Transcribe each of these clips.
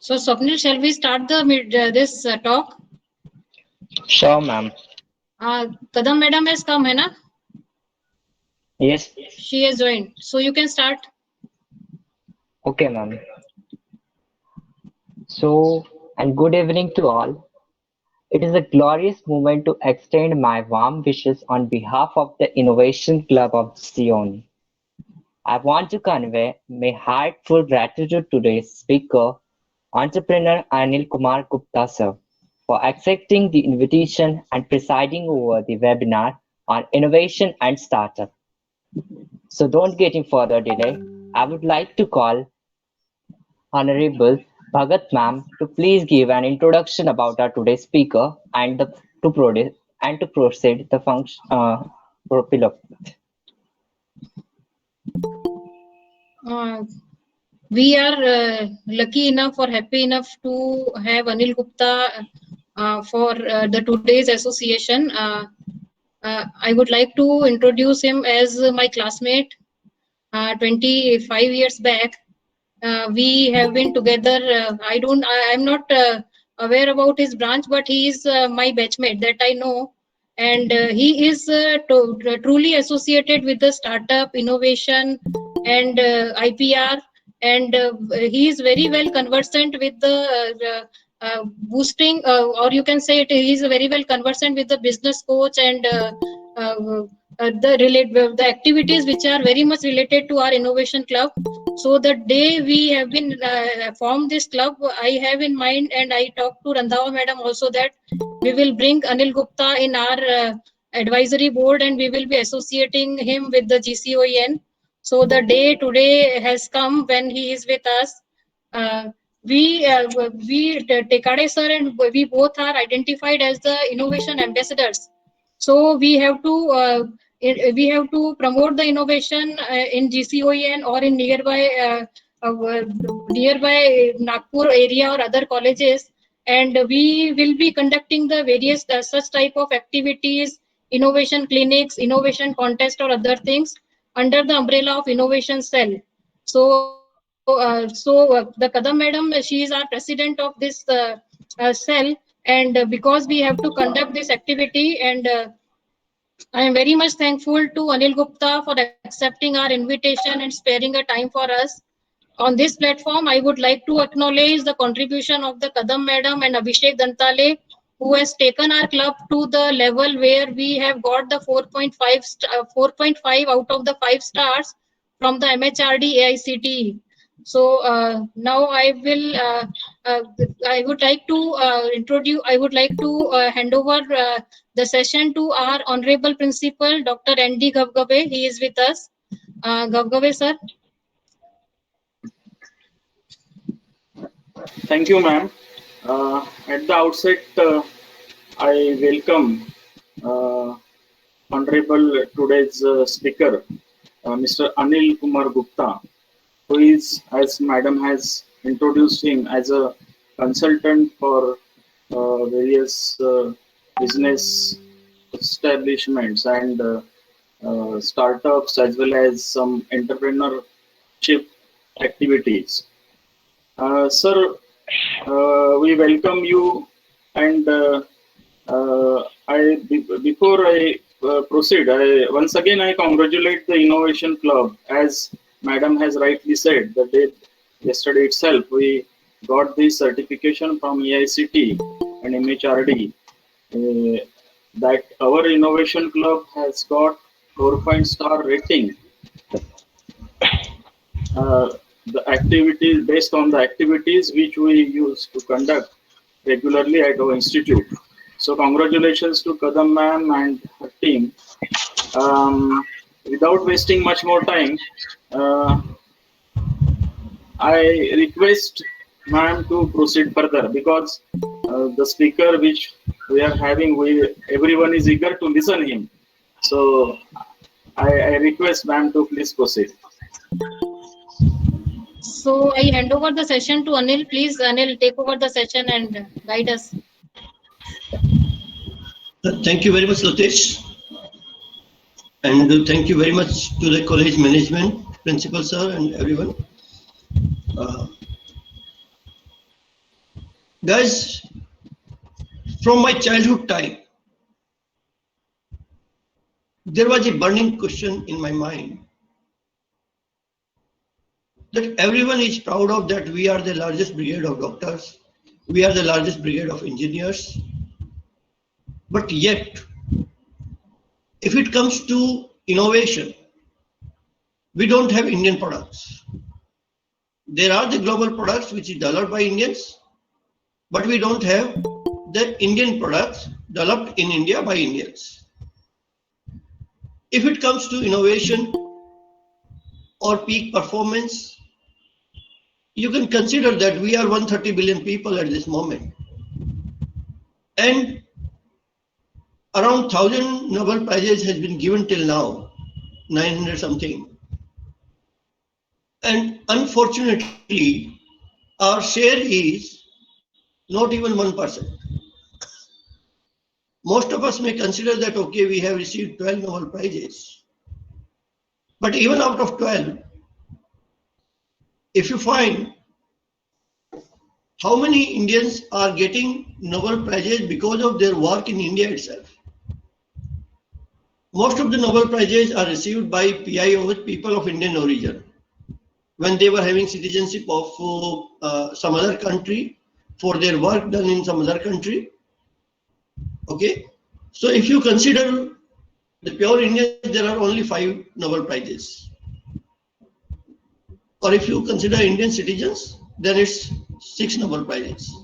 So, Swapnil, shall we start this talk? Sure, ma'am. Kadam madam has come, hai na? Yes. She has joined. So you can start. Okay, ma'am. So, and good evening to all. It is a glorious moment to extend my warm wishes on behalf of the Innovation Club of Zion. I want to convey my heartfelt gratitude to today's speaker, entrepreneur Anil Kumar Gupta sir, for accepting the invitation and presiding over the webinar on innovation and startup. So don't get in further delay. I would like to call Honorable Bhagat ma'am to please give an introduction about our today's speaker and to proceed the function pilot. Uh, we are lucky enough or happy enough to have Anil Gupta for the today's association. I would like to introduce him as my classmate. 25 years back, we have been together. I'm not aware about his branch, but he is my batchmate that I know, and he is truly associated with the startup innovation and IPR, and he is very well conversant with the boosting, or you can say he is very well conversant with the business coach and uh, the activities which are very much related to our innovation club. So the day we have been formed this club, I have in mind, and I talked to Randhawa madam also, that we will bring Anil Gupta in our advisory board, and we will be associating him with the GCOEN. So the day today has come when he is with us. Uh, Tekade sir and we both are identified as the innovation ambassadors. So we have to promote the innovation in GCOEN or in nearby Nagpur area or other colleges, and we will be conducting the various such type of activities, innovation clinics, innovation contest or other things under the umbrella of innovation cell. The Kadam madam, she is our president of this cell, and because we have to conduct this activity, and I am very much thankful to Anil Gupta for accepting our invitation and sparing a time for us. On this platform, I would like to acknowledge the contribution of the Kadam Madam and Abhishek Dantale, who has taken our club to the level where we have got the 4.5 out of the 5 stars from the MHRD AICTE. So now uh, I would like to hand over the session to our honorable principal, Dr. N.D. Gavgave. He is with us. Gavgave, sir. Thank you, ma'am. At the outset, I welcome Honorable today's speaker, Mr. Anil Kumar Gupta, who is, as Madam has introduced him, as a consultant for various business establishments and startups, as well as some entrepreneurship activities. Sir, we welcome you, and before I proceed, once again I congratulate the Innovation Club. As Madam has rightly said, the day yesterday itself we got this certification from AICT and MHRD that our Innovation Club has got 4-star rating. The activities, based on the activities which we use to conduct regularly at our institute. So congratulations to Kadam ma'am and her team. Without wasting much more time, I request ma'am to proceed further, because the speaker which we are having, everyone is eager to listen him. So I request ma'am to please proceed. So I hand over the session to Anil. Please, Anil, take over the session and guide us. Thank you very much, Lotesh. And thank you very much to the college management, principal sir, and everyone. Guys, from my childhood time, there was a burning question in my mind that everyone is proud of, that we are the largest brigade of doctors, we are the largest brigade of engineers, but yet, if it comes to innovation, we don't have Indian products. There are the global products which is developed by Indians, but we don't have the Indian products developed in India by Indians. If it comes to innovation or peak performance, you can consider that we are 130 billion people at this moment. And around 1,000 Nobel Prizes has been given till now, 900 something. And unfortunately, our share is not even 1%. Most of us may consider that, okay, we have received 12 Nobel Prizes. But even out of 12, if you find how many Indians are getting Nobel Prizes because of their work in India itself. Most of the Nobel Prizes are received by PIOs, people of Indian origin, when they were having citizenship of some other country for their work done in some other country. Okay, so if you consider the pure Indians, there are only 5 Nobel Prizes. Or if you consider Indian citizens, then it's 6 Nobel Prizes.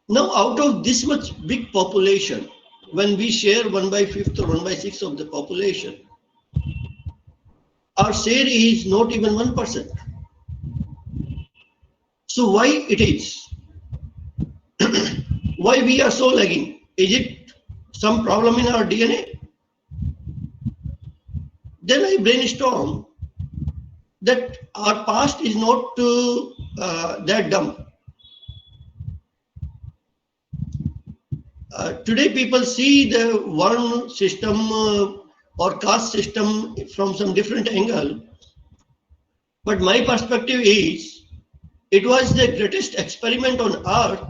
Now, out of this much big population, when we share 1/5 or 1/6 of the population, our share is not even 1%. So why it is? Why we are so lagging? Is it some problem in our DNA? Then I brainstorm that our past is not that dumb. Today people see the Varna system or caste system from some different angle. But my perspective is, it was the greatest experiment on earth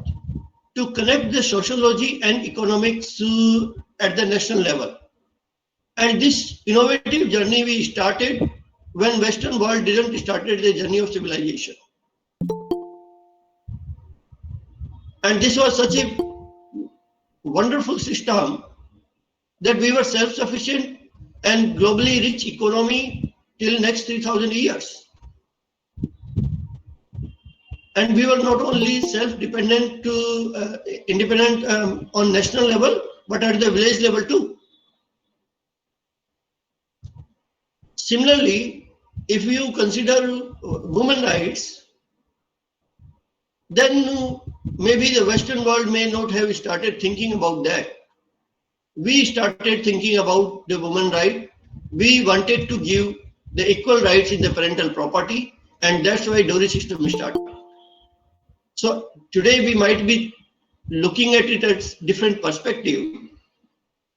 to connect the sociology and economics at the national level. And this innovative journey we started when Western world didn't started the journey of civilization. And this was such a wonderful system that we were self-sufficient and globally rich economy till next 3,000 years. And we were not only self-dependent independent on national level, but at the village level too. Similarly, if you consider women rights, then maybe the Western world may not have started thinking about that. We started thinking about the woman right. We wanted to give the equal rights in the parental property, and that's why dowry system started. So today we might be looking at it as different perspective,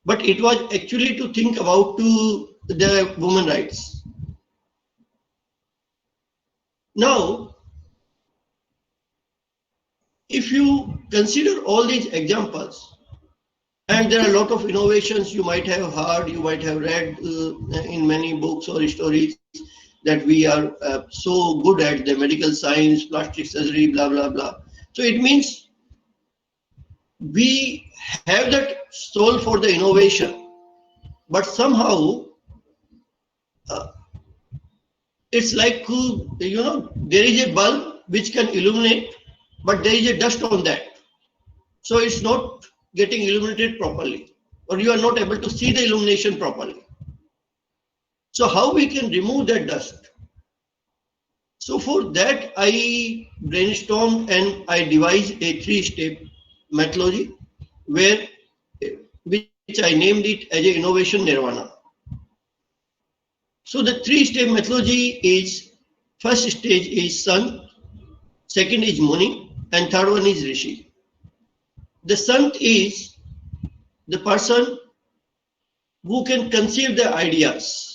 but it was actually to think about the women rights. Now, if you consider all these examples, and there are a lot of innovations you might have heard, you might have read in many books or stories, that we are so good at the medical science, plastic surgery, blah, blah, blah. So it means we have that soul for the innovation, but somehow it's like, there is a bulb which can illuminate, but there is a dust on that. So it's not getting illuminated properly, or you are not able to see the illumination properly. So how we can remove that dust? So for that, I brainstormed and I devised a 3-step methodology which I named it as a innovation nirvana. So the 3-step methodology is, first stage is Sant, second is Muni, and third one is Rishi. The Sant is the person who can conceive the ideas.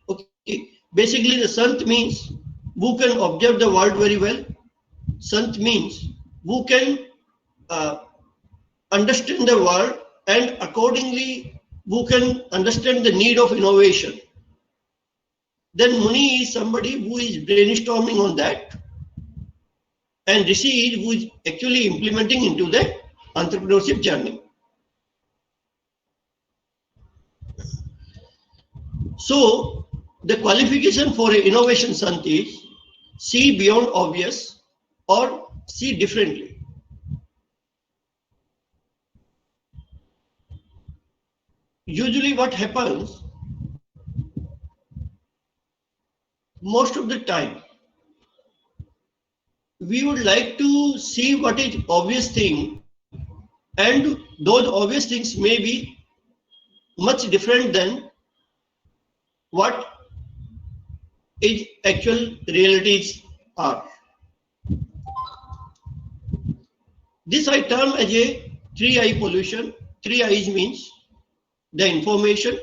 Okay, basically the Sant means who can observe the world very well, Sant means who can understand the world and accordingly who can understand the need of innovation. Then Muni is somebody who is brainstorming on that, and Rishi is who is actually implementing into the entrepreneurship journey. So the qualification for an innovation Sant is see beyond obvious or see differently. Usually what happens, most of the time, we would like to see what is obvious thing, and those obvious things may be much different than what is actual realities are. This I term as a 3I pollution. 3 I's means the information,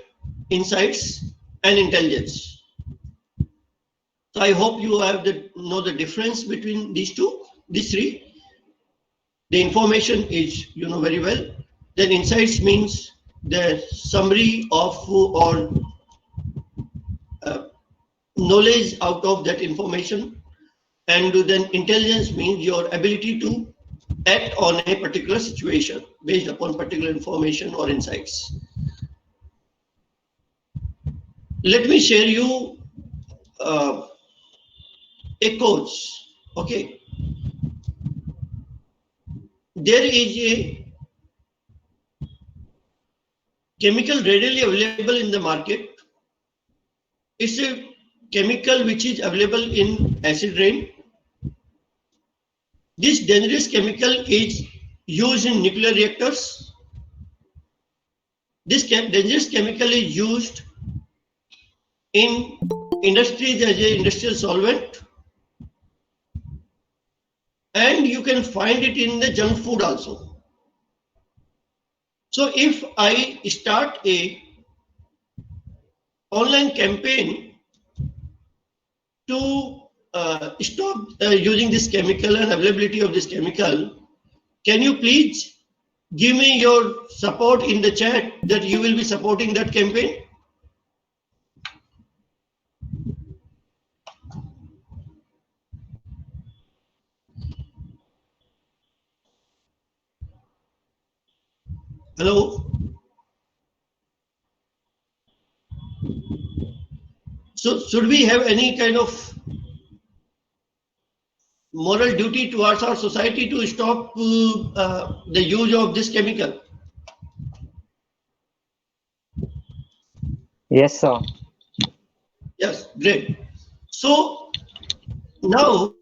insights, and intelligence. So I hope you have know the difference between these three. The information is you know very well. Then insights means the summary of or knowledge out of that information, and then intelligence means your ability to act on a particular situation based upon particular information or insights. Let me share you a coach. Okay, there is a chemical readily available in the market. It's a chemical which is available in acid rain. This dangerous chemical is used in nuclear reactors. This dangerous chemical is used in industries as an industrial solvent, and you can find it in the junk food also. So if I start a online campaign to stop using this chemical and availability of this chemical, can you please give me your support in the chat that you will be supporting that campaign? Hello? So should we have any kind of moral duty towards our society to stop the use of this chemical? Yes, sir. Yes, great. So now,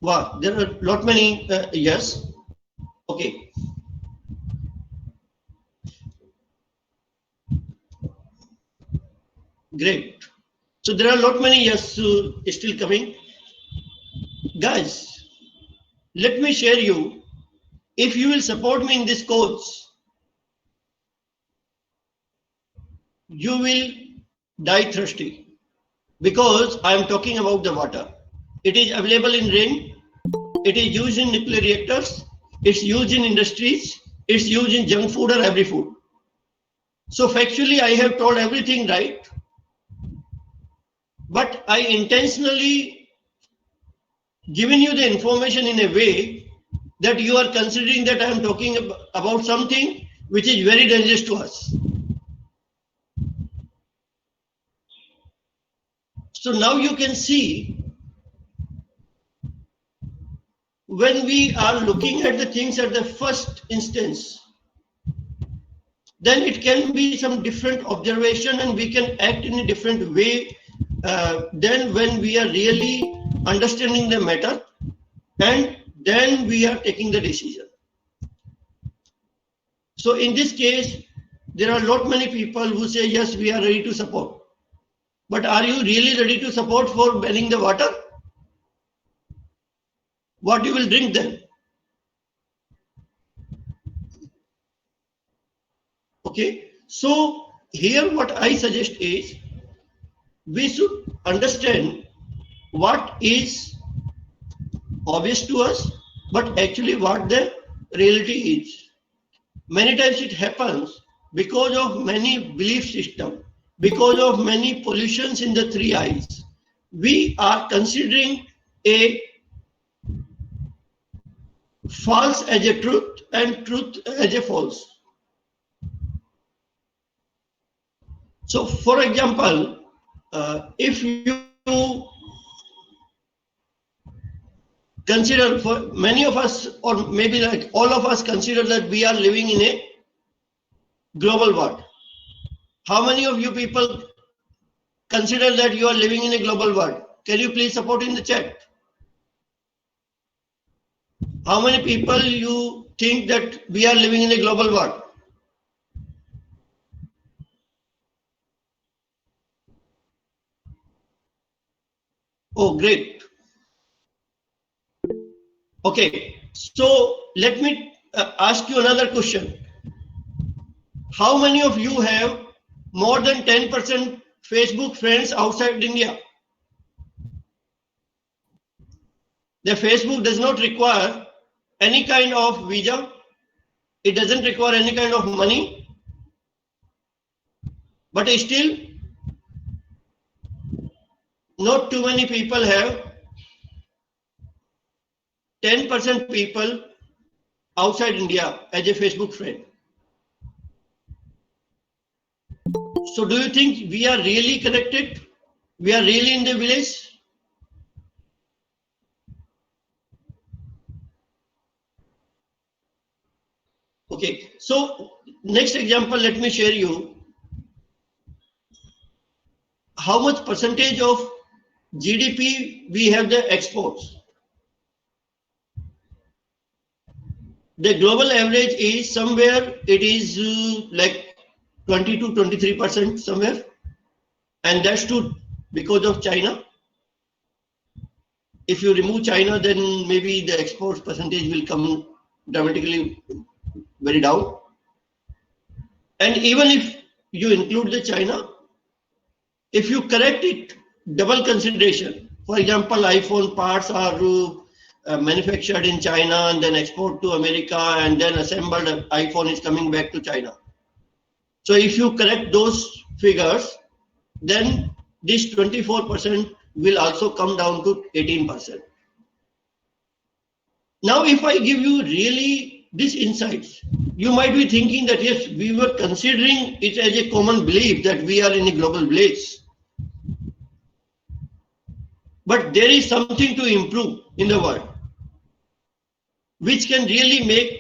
wow, there are a lot many yes. Okay. Great. So there are a lot many yes still coming. Guys, let me share you. If you will support me in this course, you will die thirsty, because I am talking about the water. It is available in rain. It is used in nuclear reactors. It's used in industries. It's used in junk food or every food. So factually, I have told everything right, but I intentionally given you the information in a way that you are considering that I am talking about something which is very dangerous to us. So now you can see, when we are looking at the things at the first instance, then it can be some different observation and we can act in a different way than when we are really understanding the matter and then we are taking the decision. So in this case, there are a lot many people who say, yes, we are ready to support. But are you really ready to support for banning the water? What you will drink then? Okay, so here what I suggest is we should understand what is obvious to us, but actually what the reality is. Many times it happens because of many belief systems, because of many pollutions in the three eyes. We are considering a false as a truth and truth as a false. So, for example, if you consider, for many of us, or maybe like all of us, consider that we are living in a global world. How many of you people consider that you are living in a global world? Can you please support in the chat? How many people you think that we are living in a global world? Oh, great. Okay, so let me ask you another question. How many of you have more than 10% Facebook friends outside India? The Facebook does not require any kind of visa. It doesn't require any kind of money. But still, not too many people have 10% people outside India as a Facebook friend. So do you think we are really connected? We are really in the village? Okay, so next example, let me share you how much percentage of GDP we have the exports. The global average is somewhere, it is like 20 to 23% somewhere, and that's true because of China. If you remove China, then maybe the exports percentage will come dramatically very down. And even if you include the China, if you correct it, double consideration. For example, iPhone parts are manufactured in China and then export to America, and then assembled iPhone is coming back to China. So if you correct those figures, then this 24% will also come down to 18%. Now, if I give you really these insights, you might be thinking that yes, we were considering it as a common belief that we are in a global village. But there is something to improve in the world, which can really make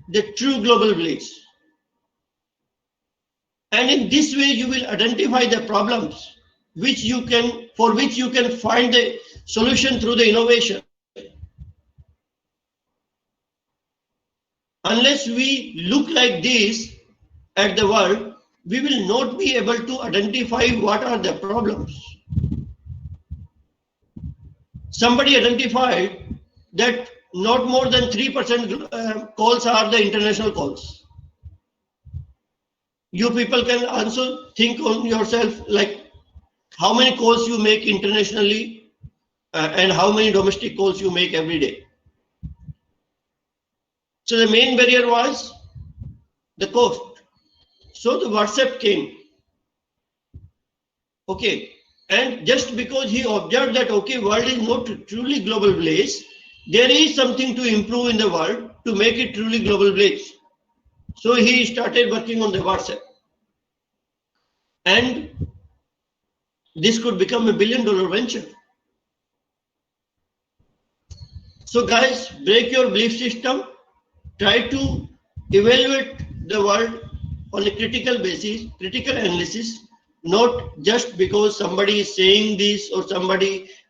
the true global village. And in this way, you will identify the problems for which you can find the solution through the innovation. Unless we look like this at the world, we will not be able to identify what are the problems. Somebody identified that not more than 3% calls are the international calls. You people can also think on yourself, like how many calls you make internationally and how many domestic calls you make every day. So the main barrier was the cost. So the WhatsApp came. Okay. And just because he observed that, okay, world is not truly global village, there is something to improve in the world to make it truly global village. So he started working on the WhatsApp. And this could become $1 billion venture. So guys, break your belief system. Try to evaluate the world on a critical basis, critical analysis, not just because somebody is saying this or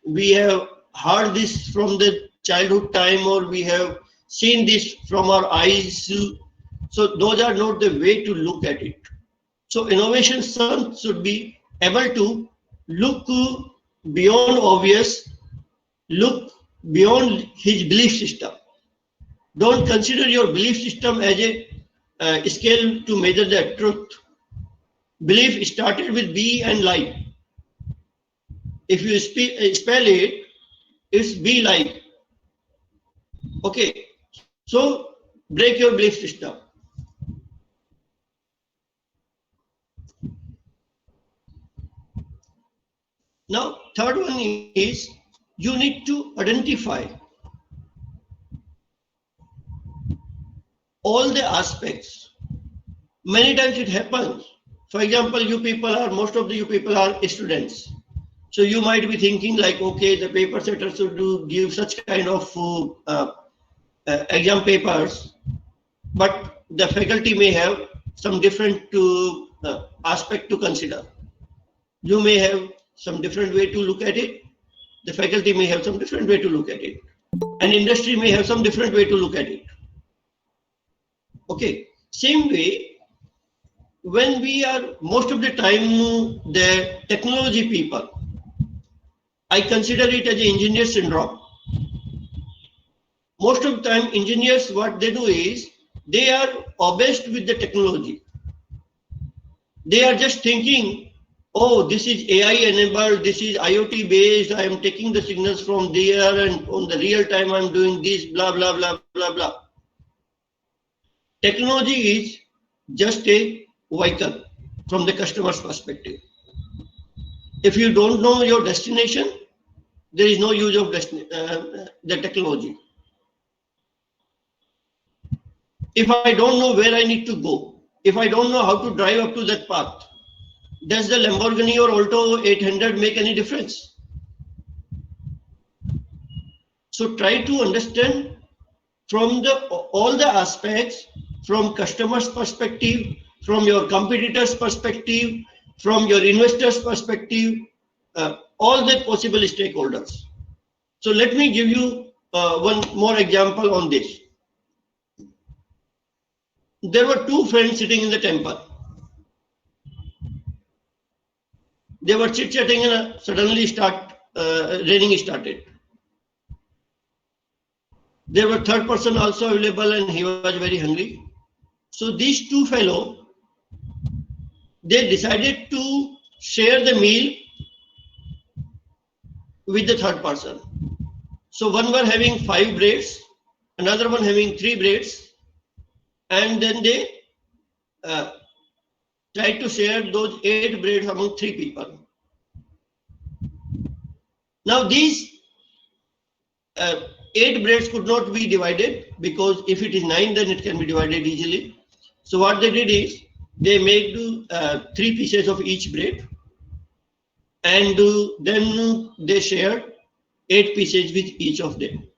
we have heard this from the childhood time or we have seen this from our eyes. So those are not the way to look at it. So innovation son should be able to look beyond obvious, look beyond his belief system. Don't consider your belief system as a scale to measure the truth. Belief started with B and life. If you spell it, it's be life. Okay, so break your belief system. Now, third one is you need to identify all the aspects. Many times it happens. For example, most of you people are students. So you might be thinking like, okay, the paper setter should give such kind of exam papers, but the faculty may have some different aspect to consider. You may have some different way to look at it. The faculty may have some different way to look at it. And industry may have some different way to look at it. Okay, same way, when we are most of the time the technology people, I consider it as an engineer syndrome. Most of the time engineers, what they do is they are obsessed with the technology. They are just thinking, oh, this is AI enabled, this is IoT based, I am taking the signals from there and on the real time I'm doing this, blah, blah, blah, blah, blah. Technology is just a vehicle from the customer's perspective. If you don't know your destination, there is no use of the technology. If I don't know where I need to go, if I don't know how to drive up to that path, does the Lamborghini or Alto 800 make any difference? So try to understand from all the aspects, from customer's perspective, from your competitor's perspective, from your investor's perspective, all the possible stakeholders. So let me give you one more example on this. There were two friends sitting in the temple. They were chit-chatting and suddenly raining started. There were third person also available and he was very hungry. So these two fellows, they decided to share the meal with the third person. So one were having 5 breads, another one having 3 breads, and then they tried to share those 8 breads among 3 people. Now these 8 breads could not be divided, because if it is 9, then it can be divided easily. So what they did is they made 3 pieces of each bread, and then they shared 8 pieces with each of them.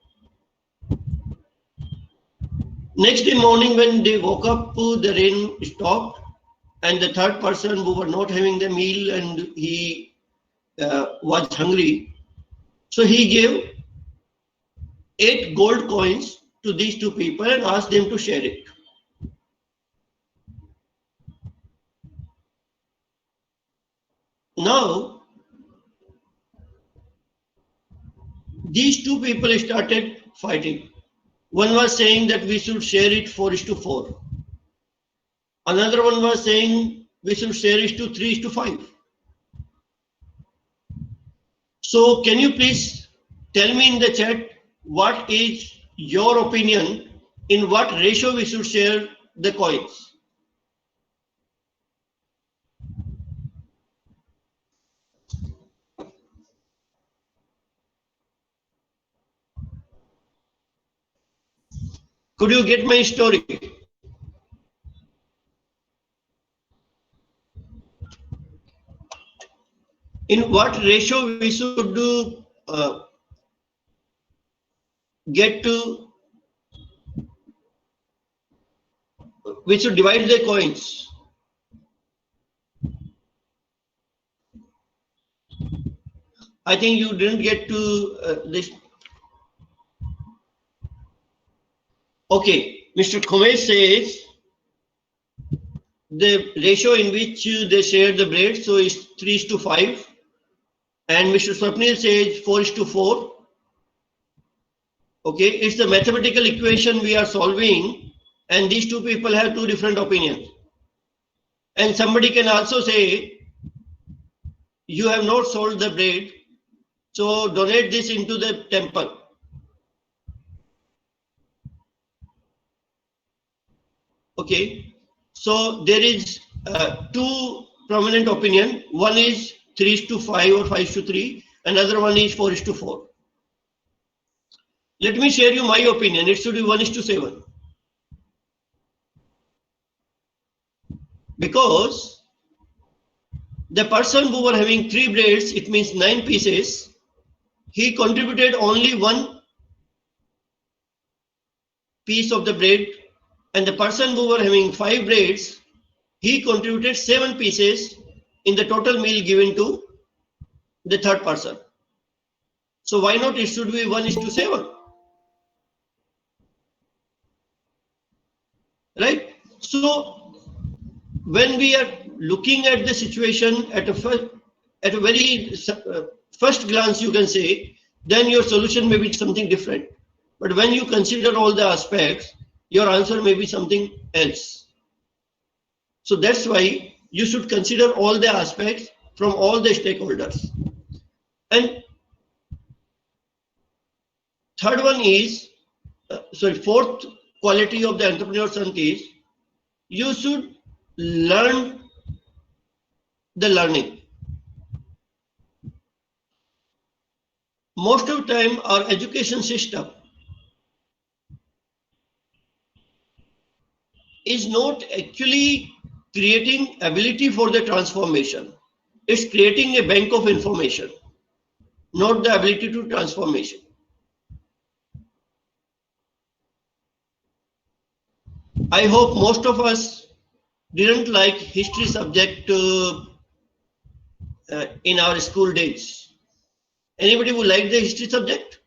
Next day morning when they woke up, the rain stopped, and the third person who were not having the meal and he was hungry, so he gave 8 gold coins to these 2 people and asked them to share it. Now, these 2 people started fighting. One was saying that we should share it 4:4. Another one was saying we should share it to 3:5. So can you please tell me in the chat what is your opinion in what ratio we should share the coins? Could you get my story? In what ratio we should do we should divide the coins? I think you didn't get to this. Okay, Mr. Khomesh says the ratio in which they share the bread, so it's 3:5, and Mr. Swapnil says 4:4. Okay, it's the mathematical equation we are solving, and these 2 people have 2 different opinions. And somebody can also say, you have not sold the bread, so donate this into the temple. Okay, so there is two prominent opinion. One is 3:5 or 5:3. Another one is 4:4. Let me share you my opinion. It should be 1:7. Because the person who were having 3 braids, it means 9 pieces, he contributed only 1 piece of the braid, and the person who were having 5 braids, he contributed 7 pieces in the total meal given to the third person. So why not it should be 1:7? Right? So when we are looking at the situation at a very first glance, you can say, then your solution may be something different. But when you consider all the aspects, your answer may be something else. So that's why you should consider all the aspects from all the stakeholders. And third one is, fourth quality of the entrepreneur son is, you should learn the learning. Most of the time, our education system is not actually creating ability for the transformation. It's creating a bank of information, not the ability to transformation. I hope most of us didn't like history subject in our school days. Anybody who liked the history subject?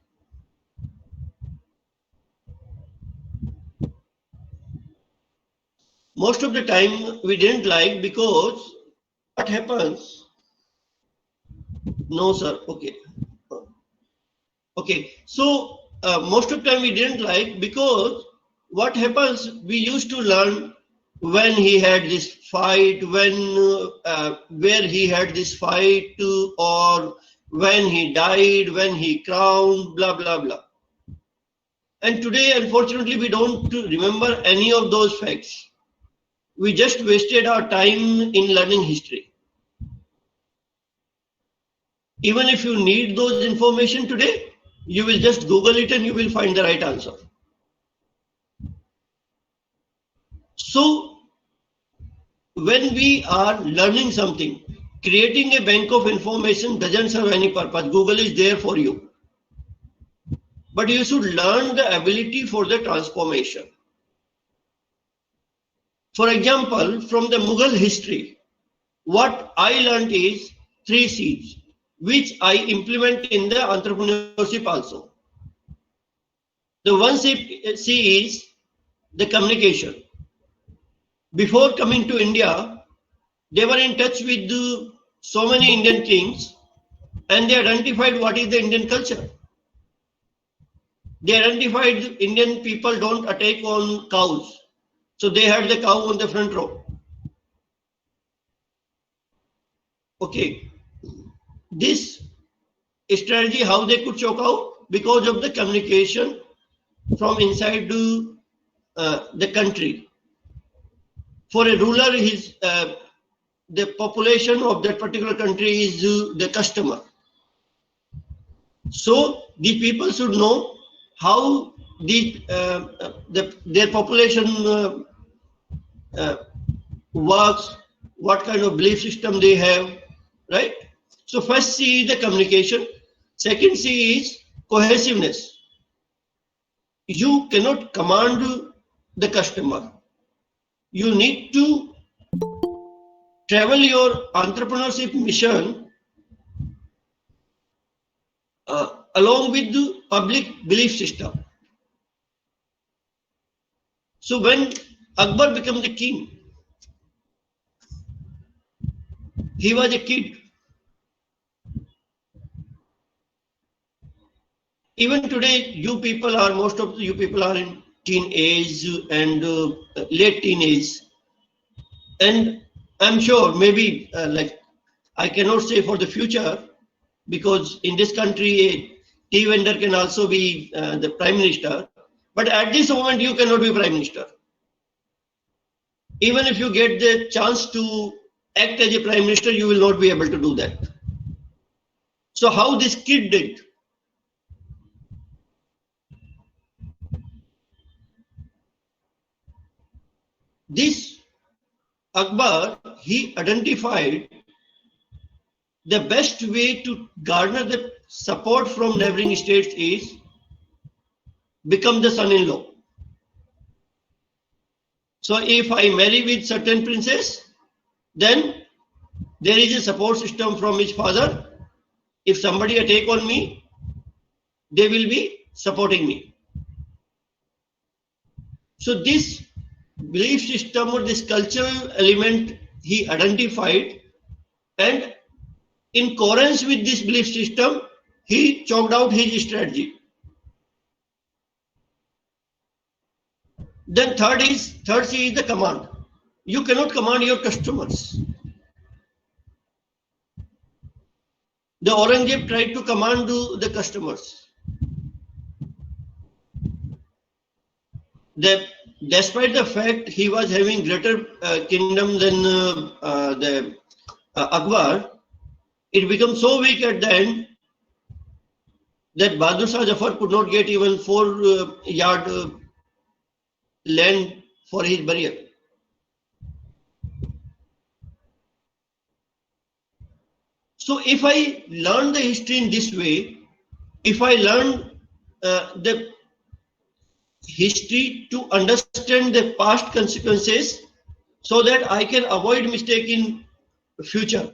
Most of the time we didn't like, because what happens? No, sir. Okay. Okay. So most of the time we didn't like, because what happens? We used to learn when he had this fight, when where he had this fight, or when he died, when he crowned, blah blah blah. And today, unfortunately, we don't remember any of those facts. We just wasted our time in learning history. Even if you need those information today, you will just Google it and you will find the right answer. So, when we are learning something, creating a bank of information doesn't serve any purpose. Google is there for you. But you should learn the ability for the transformation. For example, from the Mughal history, what I learned is 3 C's, which I implement in the entrepreneurship also. The one C is the communication. Before coming to India, they were in touch with so many Indian kings, and they identified what is the Indian culture. They identified Indian people don't attack on cows. So they had the cow on the front row. Okay. This strategy, how they could choke out? Because of the communication from inside the country. For a ruler, the population of that particular country is the customer. So the people should know how their population works, what kind of belief system they have, right? So first C is the communication. Second C is cohesiveness. You cannot command the customer. You need to travel your entrepreneurship mission along with the public belief system. So when Akbar became the king, he was a kid. Even today, most of you people are in teenage and late teenage. And I'm sure maybe like I cannot say for the future, because in this country, a tea vendor can also be the prime minister. But at this moment, you cannot be prime minister. Even if you get the chance to act as a prime minister, you will not be able to do that. So how this kid did? This Akbar, he identified the best way to garner the support from neighboring states is become the son-in-law. So if I marry with certain princess, then there is a support system from his father. If somebody attack on me, they will be supporting me. So this belief system or this cultural element he identified, and in coherence with this belief system, he chalked out his strategy. Then third C is the command. You cannot command your customers. The Aurangzeb tried to command the customers. Despite the fact he was having greater kingdom than the Akbar, it became so weak at the end that Bahadur Shah Zafar could not get even 4 yard land for his burial. So if I learn the history in this way, if I learn the history to understand the past consequences so that I can avoid mistake in future,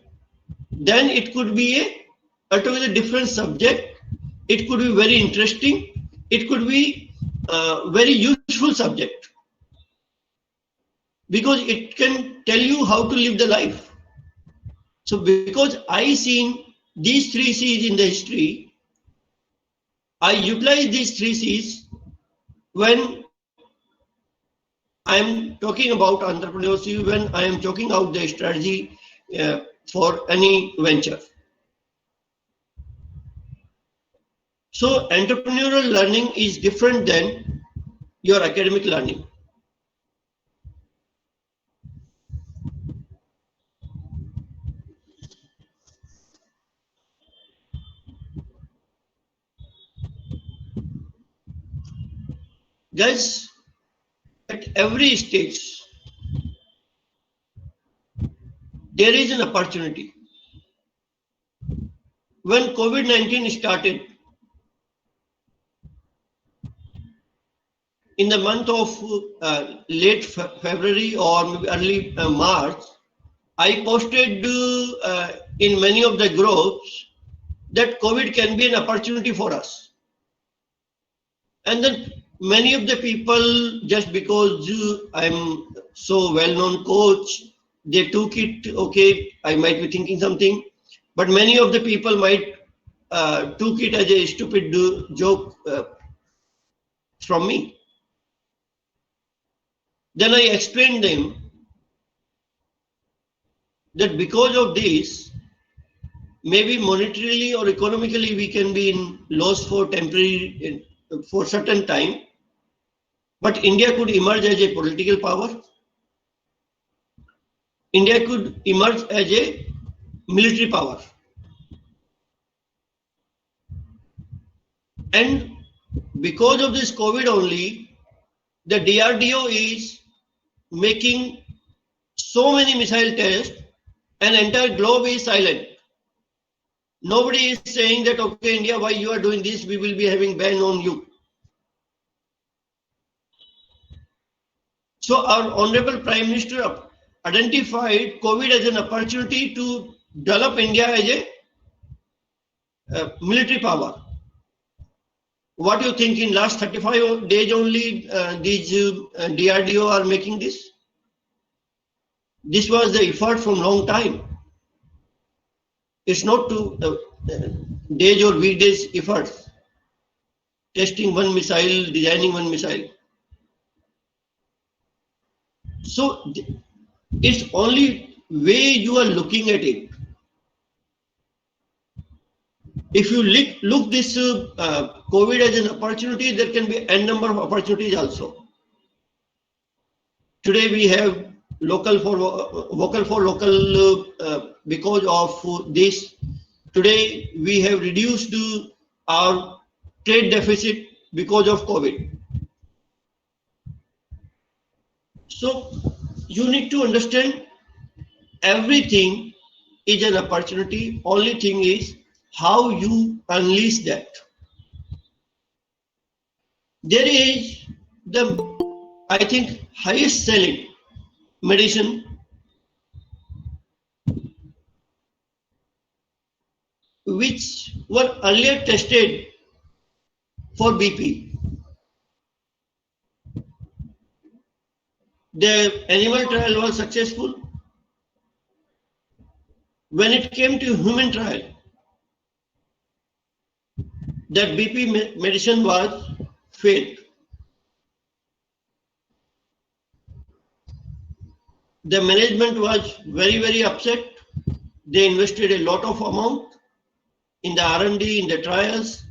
then it could be a altogether different subject. It could be very interesting. It could be a very useful subject because it can tell you how to live the life. So because I seen these 3 C's in the history, I utilize these 3 C's when I am talking about entrepreneurship, when I am talking out the strategy for any venture. So entrepreneurial learning is different than your academic learning. Guys, at every stage, there is an opportunity. When COVID-19 started, in the month of late February or maybe early March, I posted in many of the groups that COVID can be an opportunity for us. And then many of the people, just because I'm so well-known coach, they took it, okay, I might be thinking something, but many of the people might took it as a stupid joke from me. Then I explained them that because of this, maybe monetarily or economically we can be in loss for temporary, for certain time, but India could emerge as a political power. India could emerge as a military power. And because of this COVID only, the DRDO is making so many missile tests and entire globe is silent. Nobody is saying that, okay, India, why you are doing this? We will be having ban on you. So our Honorable Prime Minister identified COVID as an opportunity to develop India as a military power. What do you think in last 35 days only these DRDO are making this? This was the effort from long time. It's not to days or weekdays efforts. Testing one missile, designing one missile. So it's only way you are looking at it. If you look this COVID as an opportunity, there can be n number of opportunities also. Today we have vocal for local because of this. Today we have reduced our trade deficit because of COVID. So you need to understand everything is an opportunity. Only thing is how you unleash that. There is the, I think, highest selling medicine which were earlier tested for BP. The animal trial was successful. When it came to human trial, that BP medicine was failed. The management was very upset. They invested a lot of amount in the R&D, in the trials,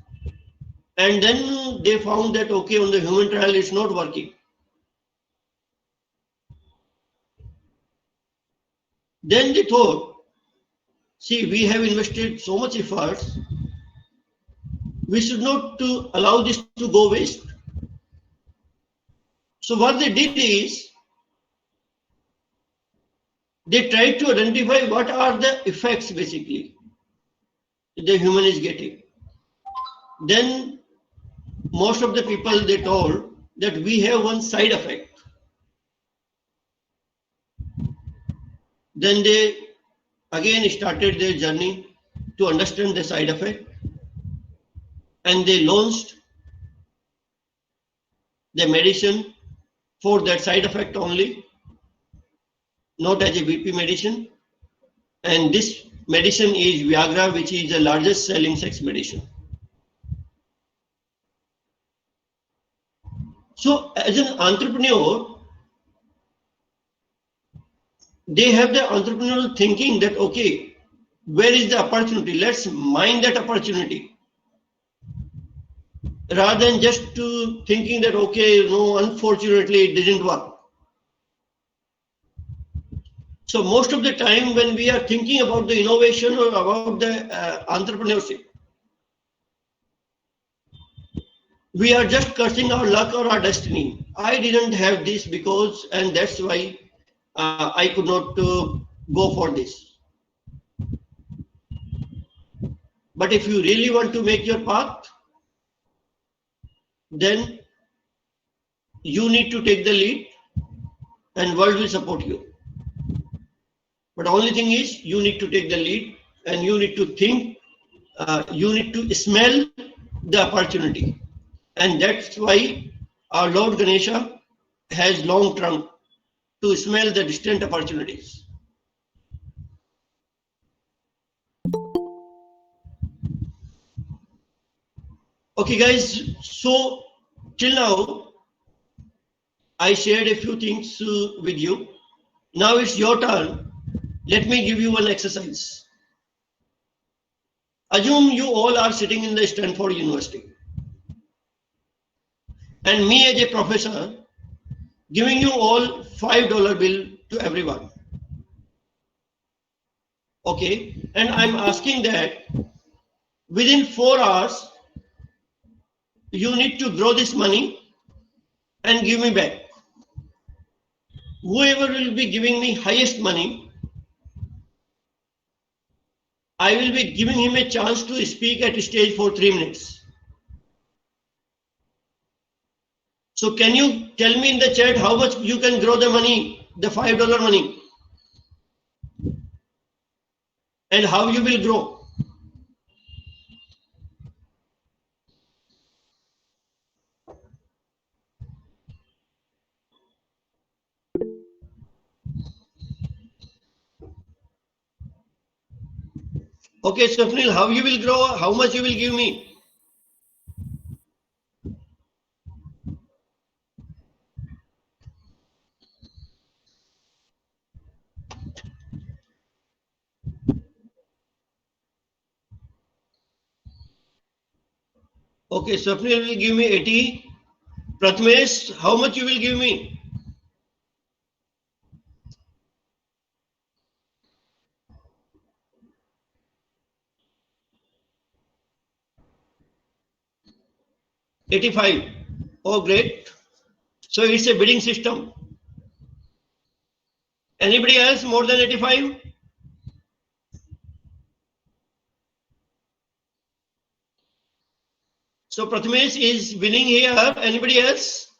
and then they found that okay, on the human trial it's not working. Then they thought, see, we have invested so much efforts, we should not allow this to go waste. So what they did is, they tried to identify what are the effects basically the human is getting. Then most of the people, they told that we have one side effect. Then they again started their journey to understand the side effect, and they launched the medicine for that side effect only, not as a BP medicine. And this medicine is Viagra, which is the largest selling sex medicine. So as an entrepreneur, they have the entrepreneurial thinking that okay, where is the opportunity? Let's mine that opportunity. Rather than just thinking that okay, no, unfortunately it didn't work. So most of the time when we are thinking about the innovation or about the entrepreneurship, we are just cursing our luck or our destiny. I didn't have this because, and that's why I could not go for this. But if you really want to make your path, then you need to take the lead and world will support you. But the only thing is you need to take the lead and you need to think, you need to smell the opportunity. And that's why our Lord Ganesha has long trunk to smell the distant opportunities. Okay guys, so till now I shared a few things with you. Now it's your turn. Let me give you one exercise. Assume you all are sitting in the Stanford University and me as a professor giving you all $5 bill to everyone. Okay, and I'm asking that within 4 hours you need to grow this money and give me back. Whoever will be giving me highest money, I will be giving him a chance to speak at stage for 3 minutes. So can you tell me in the chat how much you can grow the money, the $5 money, and how you will grow? Okay, Swapnil, how you will grow, how much you will give me? Okay, Swapnil will give me 80. Prathamesh, how much you will give me? 85. Oh, great. So it's a bidding system. Anybody else more than 85? So Prathamesh is winning here. Anybody else?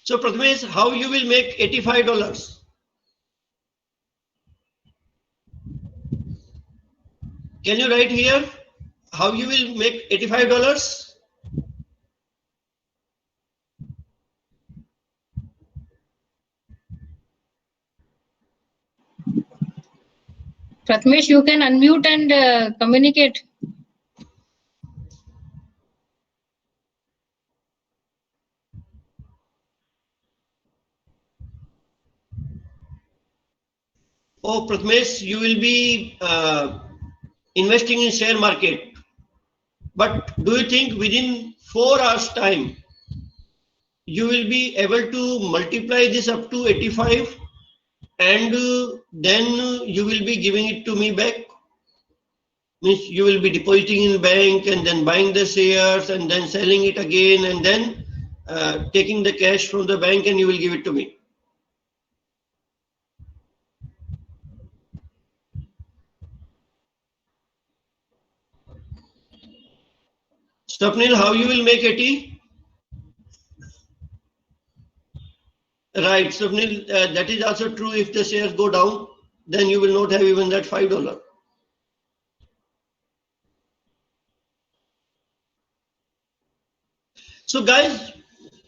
So Prathamesh, how you will make $85? Can you write here how you will make $85? Prathamesh, you can unmute and communicate. Oh, Prathamesh, you will be investing in share market. But do you think within 4 hours time, you will be able to multiply this up to 85 and then you will be giving it to me back? Means you will be depositing in the bank and then buying the shares and then selling it again and then taking the cash from the bank and you will give it to me. Swapnil, how you will make 80? Right, Swapnil, that is also true. If the shares go down, then you will not have even that $5. So guys,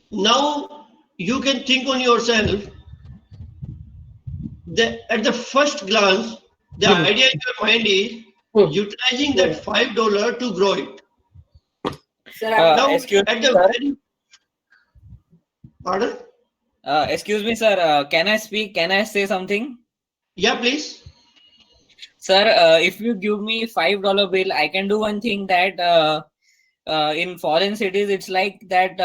now you can think on yourself that at the first glance, the idea in your mind is utilizing that $5 to grow it. Sir, Now, excuse at me, the sir. very, pardon? Excuse me, sir. Can I speak? Can I say something? Yeah, please. Sir, if you give me $5 bill, I can do one thing that in foreign cities, it's like that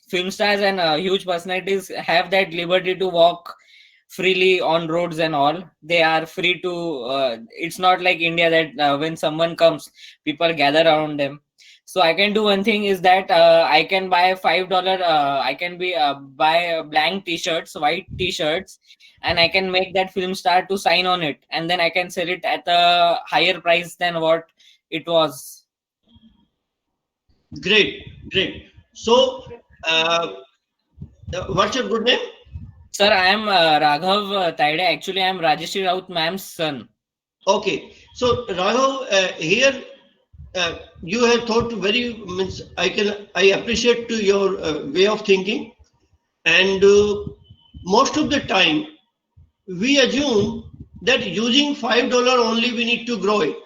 film stars and huge personalities have that liberty to walk freely on roads and all. They are free to, it's not like India that when someone comes, people gather around them. So I can do one thing is that I can buy $5. I can buy blank t-shirts, white t-shirts, and I can make that film star to sign on it, and then I can sell it at a higher price than what it was. Great, great. So, what's your good name? Sir, I am Raghav Taide. Actually, I am Rajeshri Raut ma'am's son. Okay. So, Raghav, here you have thought very, means I appreciate to your way of thinking, and most of the time we assume that using $5 only we need to grow it.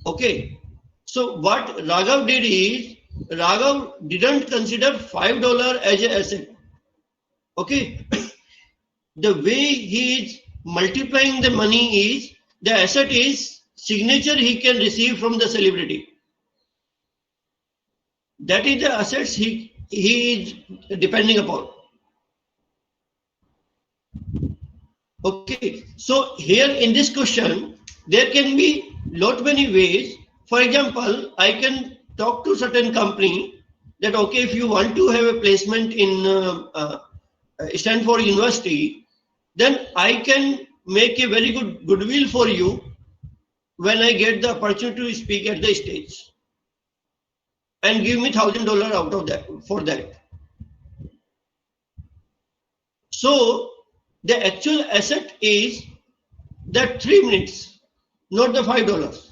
Okay. So what Raghav did is Raghav didn't consider $5 as an asset. Okay. The way he is multiplying the money is the asset is signature he can receive from the celebrity. That is the assets he is depending upon. Okay, so here in this question, there can be lot many ways. For example, I can talk to certain company that okay, if you want to have a placement in Stanford University, then I can make a very good goodwill for you when I get the opportunity to speak at the stage, and give me $1,000 out of that for that. So the actual asset is that 3 minutes, not the $5.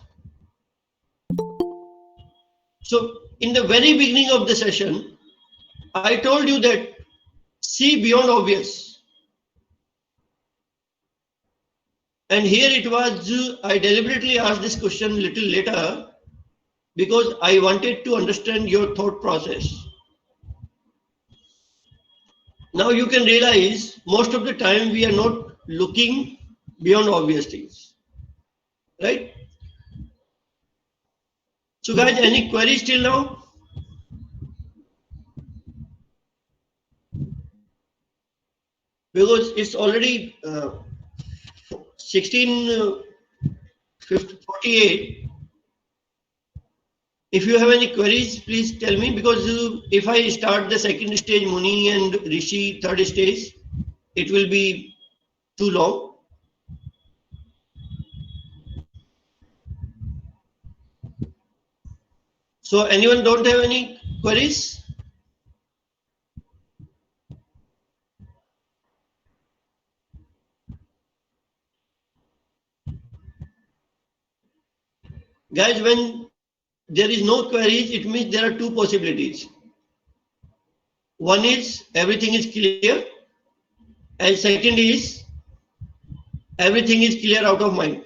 So in the very beginning of the session, I told you that see beyond obvious. And here it was, I deliberately asked this question a little later because I wanted to understand your thought process. Now you can realize most of the time we are not looking beyond obvious things, right? So guys, any queries till now? Because it's already 16:50 48. If you have any queries, please tell me, because if I start the second stage, Muni and Rishi, third stage, it will be too long. So anyone don't have any queries? Guys, when there is no queries, it means there are two possibilities. One is everything is clear, and second is everything is clear out of mind.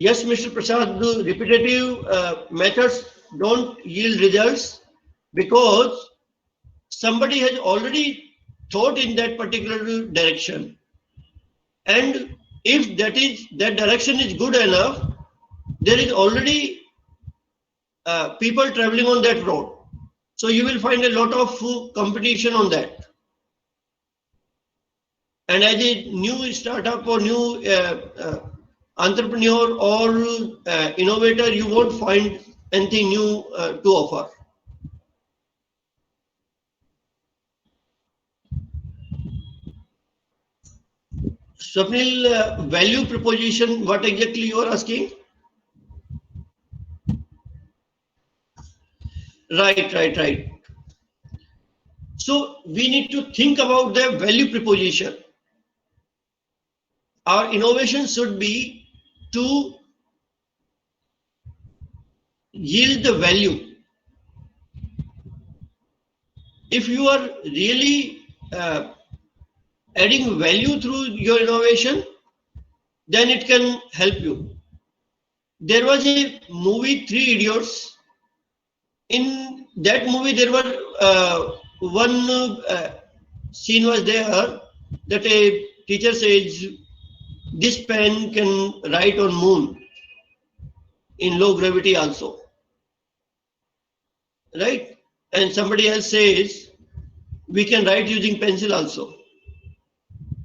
Yes, Mr. Prasad, the repetitive methods don't yield results because somebody has already thought in that particular direction. And if that direction is good enough, there is already people traveling on that road. So you will find a lot of competition on that. And as a new startup or new entrepreneur or innovator, you won't find anything new to offer. Swapnil, value proposition, what exactly you are asking? Right. So we need to think about the value proposition. Our innovation should be to yield the value. If you are really adding value through your innovation, then it can help you. There was a movie, Three Idiots. In that movie, there were one scene was there that a teacher says, "This pen can write on moon in low gravity also," right? And somebody else says, "We can write using pencil also."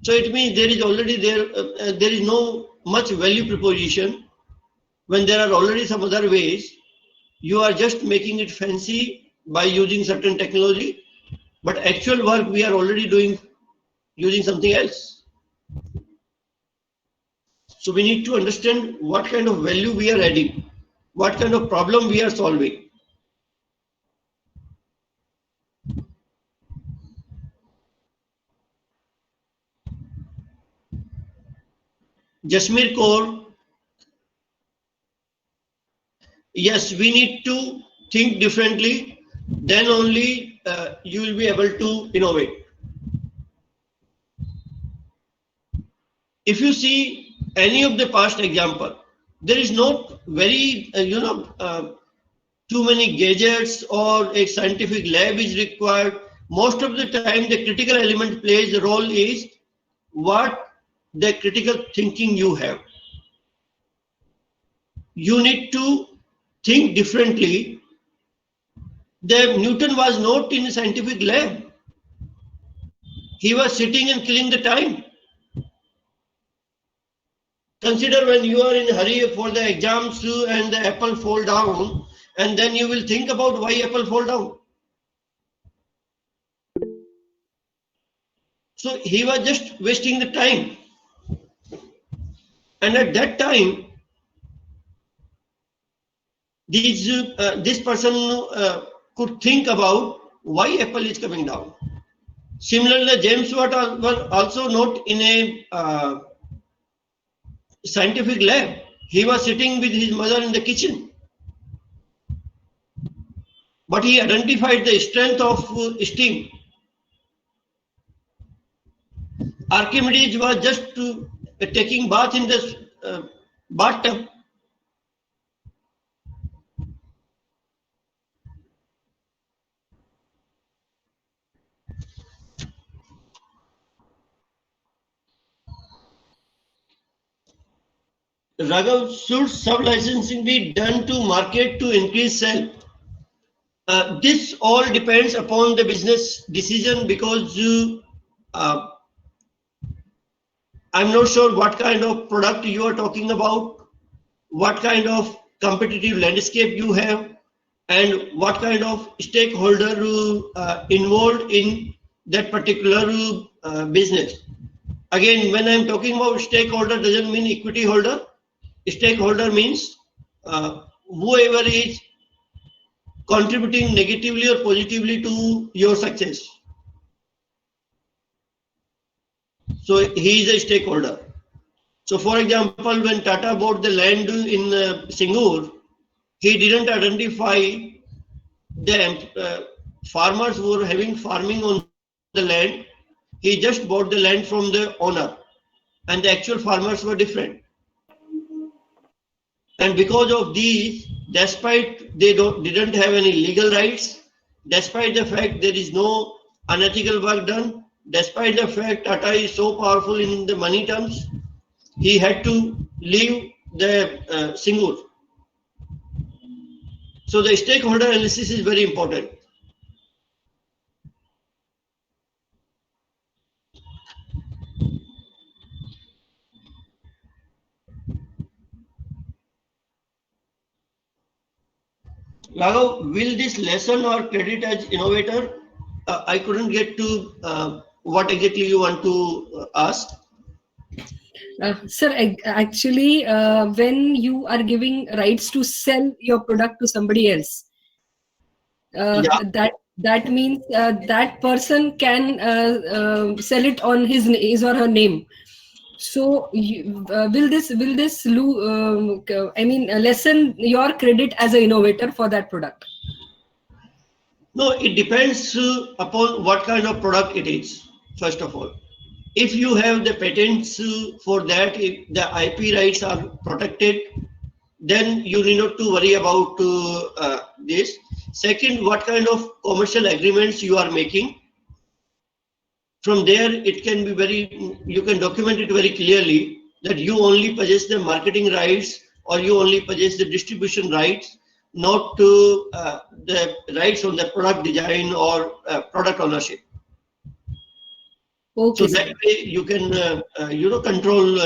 So it means there is already there is no much value proposition when there are already some other ways. You are just making it fancy by using certain technology, but actual work we are already doing using something else. So we need to understand what kind of value we are adding, what kind of problem we are solving. Jasmeer Kaur, yes, we need to think differently, then only you will be able to innovate. If you see any of the past example, there is not very, too many gadgets or a scientific lab is required. Most of the time, the critical element plays the role is what the critical thinking you have. You need to think differently. The Newton was not in a scientific lab. He was sitting and killing the time. Consider when you are in a hurry for the exams and the apple fall down, and then you will think about why apple fall down. So he was just wasting the time. And at that time, this person could think about why apple is coming down. Similarly, James Watt was also not in a scientific lab. He was sitting with his mother in the kitchen. But he identified the strength of steam. Archimedes was just taking bath in the bathtub. Raghav, should sub-licensing be done to market to increase sale? This all depends upon the business decision, because I'm not sure what kind of product you are talking about, what kind of competitive landscape you have, and what kind of stakeholder involved in that particular business. Again, when I'm talking about stakeholder, doesn't mean equity holder. Stakeholder means whoever is contributing negatively or positively to your success. So he is a stakeholder. So for example, when Tata bought the land in Singur, he didn't identify the farmers who were having farming on the land. He just bought the land from the owner, and the actual farmers were different. And because of these, despite they didn't have any legal rights, despite the fact there is no unethical work done, despite the fact Tata is so powerful in the money terms, he had to leave the Singur. So the stakeholder analysis is very important. Raghav, will this lesson or credit as innovator? I couldn't get to what exactly you want to ask. Sir, actually, when you are giving rights to sell your product to somebody else, that means that person can sell it on his or her name. So, will this lessen your credit as an innovator for that product? No, it depends upon what kind of product it is, first of all. If you have the patents for that, if the IP rights are protected, then you need not to worry about this. Second, what kind of commercial agreements you are making. From there, it can be you can document it very clearly that you only possess the marketing rights or you only possess the distribution rights, not to the rights on the product design or product ownership. Okay. So that way you can control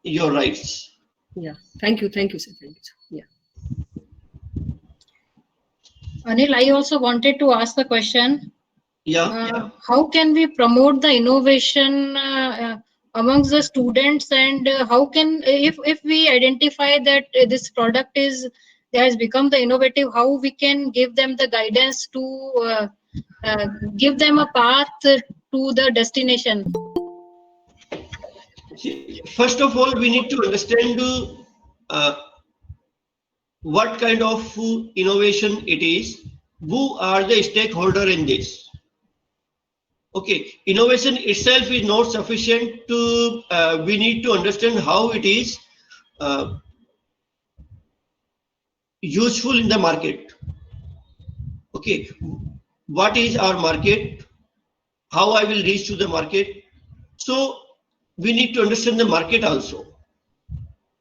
your rights. Yeah. Thank you, sir. Thank you, sir. Yeah. Anil, I also wanted to ask the question. Yeah. How can we promote the innovation amongst the students, and how can, if we identify that this product has become the innovative, how we can give them the guidance to give them a path to the destination? First of all, we need to understand what kind of innovation it is, who are the stakeholder in this. Okay, innovation itself is not sufficient to, we need to understand how it is useful in the market. Okay, what is our market? How I will reach to the market? So we need to understand the market also.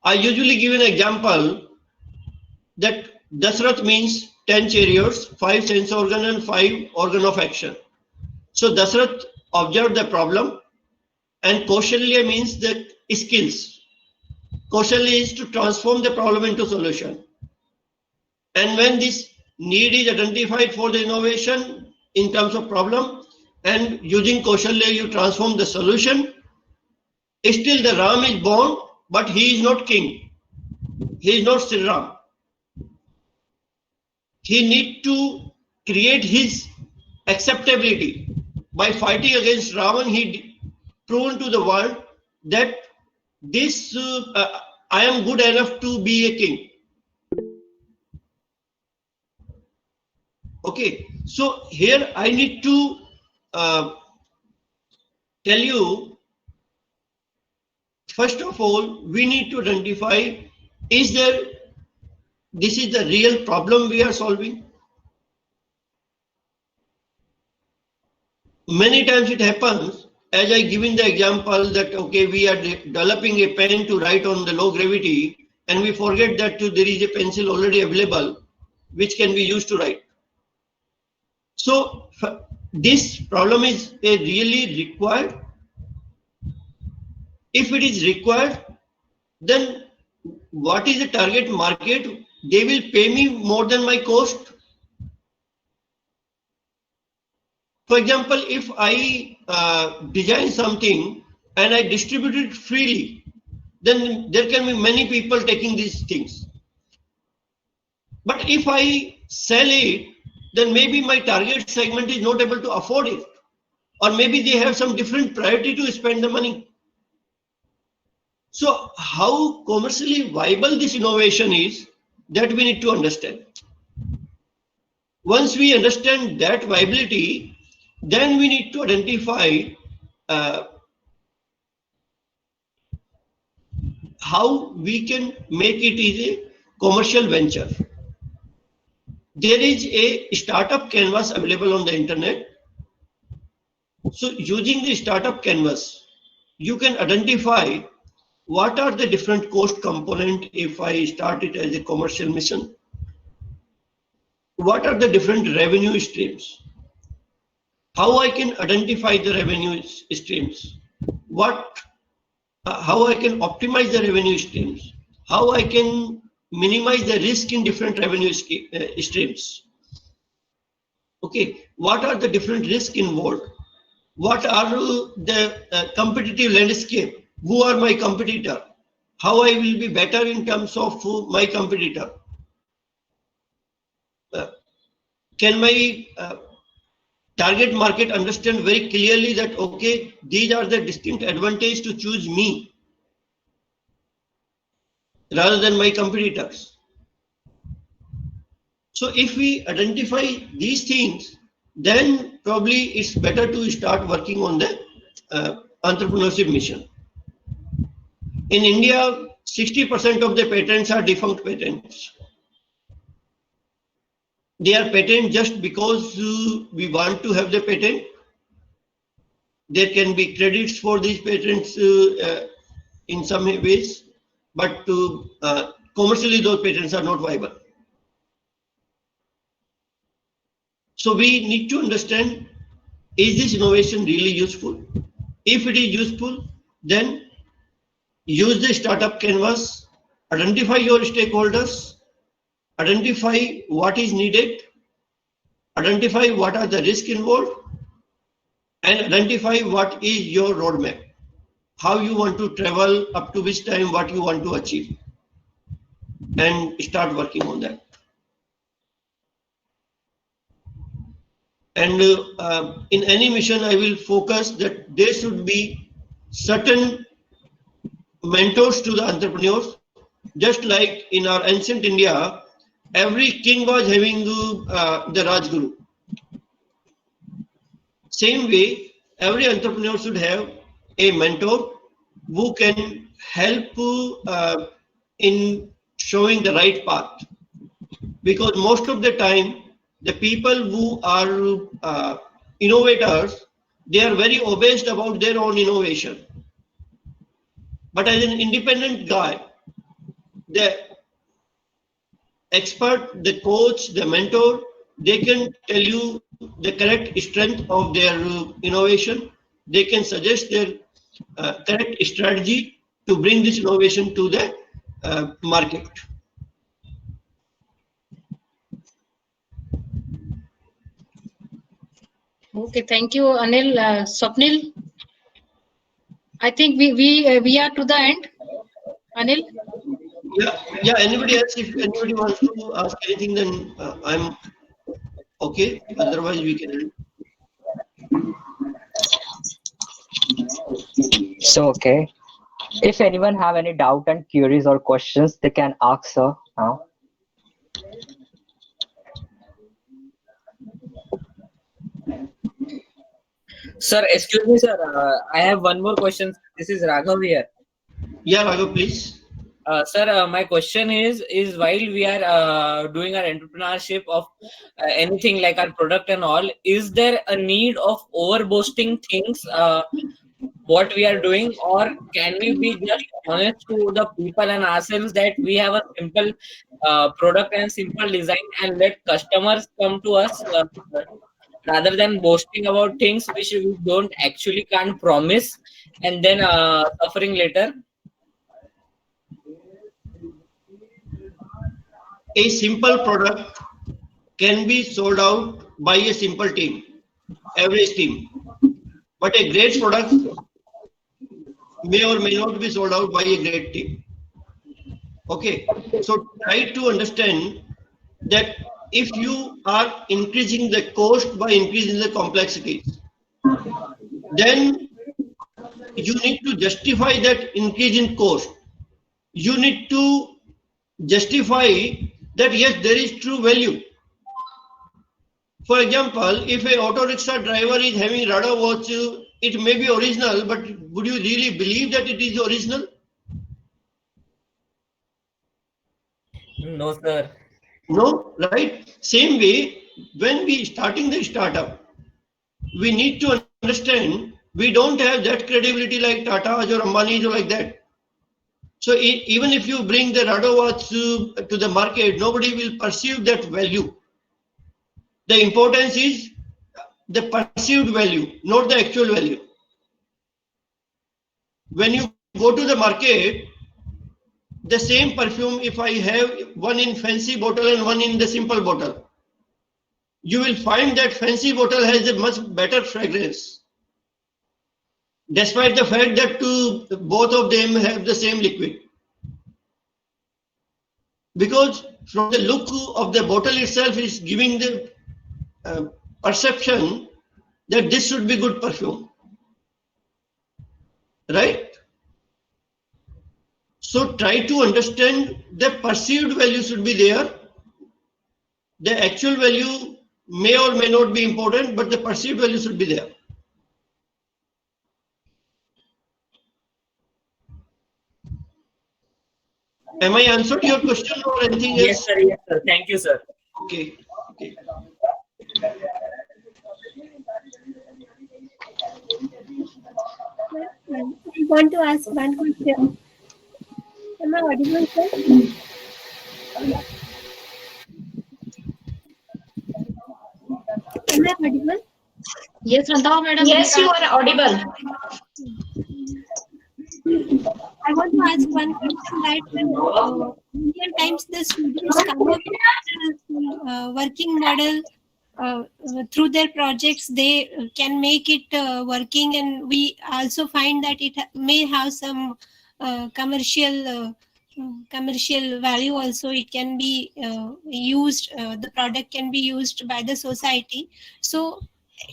I usually give an example that Dasrath means 10 chariots, 5 sense organ and 5 organ of action. So Dasrath observed the problem, and Kaushalya means the skills. Kaushalya is to transform the problem into solution. And when this need is identified for the innovation in terms of problem, and using Kaushalya you transform the solution, still the Ram is born, but he is not king. He is not Sri Ram. He need to create his acceptability. By fighting against Ravan, he proven to the world that this I am good enough to be a king. Okay, so here I need to tell you, first of all, we need to identify, this is the real problem we are solving? Many times it happens as I given the example that, okay, we are developing a pen to write on the low gravity, and we forget that there is a pencil already available which can be used to write. So this problem is really required. If it is required, then what is the target market? They will pay me more than my cost. For example, if I design something and I distribute it freely, then there can be many people taking these things. But if I sell it, then maybe my target segment is not able to afford it, or maybe they have some different priority to spend the money. So how commercially viable this innovation is, that we need to understand. Once we understand that viability, then we need to identify how we can make it is a commercial venture. There is a startup canvas available on the internet. So using the startup canvas, you can identify what are the different cost components if I start it as a commercial mission. What are the different revenue streams? How I can identify the revenue streams? How I can optimize the revenue streams? How I can minimize the risk in different revenue streams? Okay, what are the different risks involved? What are the competitive landscape? Who are my competitor? How I will be better in terms of my competitor? Can my target market understand very clearly that, okay, these are the distinct advantages to choose me rather than my competitors? So if we identify these things, then probably it's better to start working on the entrepreneurship mission. In India, 60% of the patents are defunct patents. They are patent just because we want to have the patent. There can be credits for these patents in some ways, but commercially those patents are not viable. So we need to understand, is this innovation really useful? If it is useful, then use the startup canvas, identify your stakeholders, identify what is needed, identify what are the risks involved, and identify what is your roadmap, how you want to travel, up to which time, what you want to achieve, and start working on that. And in any mission, I will focus that there should be certain mentors to the entrepreneurs. Just like in our ancient India, every king was having the Rajguru. Same way, every entrepreneur should have a mentor who can help in showing the right path. Because most of the time, the people who are innovators, they are very obsessed about their own innovation. But as an independent guy, the expert, the coach, the mentor, they can tell you the correct strength of their innovation. They can suggest their correct strategy to bring this innovation to the market. Okay, thank you, Anil. Swapnil, I think we are to the end. Anil? Yeah. Anybody else? If anybody wants to ask anything, then I'm okay. Otherwise, we can. So, okay. If anyone have any doubt and queries or questions, they can ask her now. Sir, excuse me, sir. I have one more question. This is Raghav here. Yeah, Raghav, please. Sir, my question is while we are doing our entrepreneurship of anything like our product and all, is there a need of over boasting things what we are doing, or can we be just honest to the people and ourselves that we have a simple product and simple design and let customers come to us rather than boasting about things which we don't actually can't promise and then suffering later? A simple product can be sold out by a simple team, average team. But a great product may or may not be sold out by a great team. Okay, so try to understand that if you are increasing the cost by increasing the complexity, then you need to justify that increase in cost. You need to justify that yes, there is true value. For example, if a auto rickshaw driver is having radar watch, it may be original, but would you really believe that it is original? No, sir. No, right? Same way, when we starting the startup, we need to understand we don't have that credibility like Tata's or Ambani's or like that. So even if you bring the radar watch to the market, nobody will perceive that value. The importance is the perceived value, not the actual value. When you go to the market, the same perfume, if I have one in fancy bottle and one in the simple bottle, you will find that fancy bottle has a much better fragrance, despite the fact that both of them have the same liquid. Because from the look of the bottle itself is giving the perception that this should be good perfume, right? So try to understand the perceived value should be there. The actual value may or may not be important, but the perceived value should be there. Am I answered your question or anything else? Yes, sir. Yes, sir. Thank you, sir. Okay. Okay. I want to ask one question. Am I audible, sir? Am I audible? Yes, Randhava madam. Yes, you are audible. I want to ask one question that many times the students come up with a working model through their projects. They can make it working, and we also find that it may have some commercial value also. It can be used, the product can be used by the society. So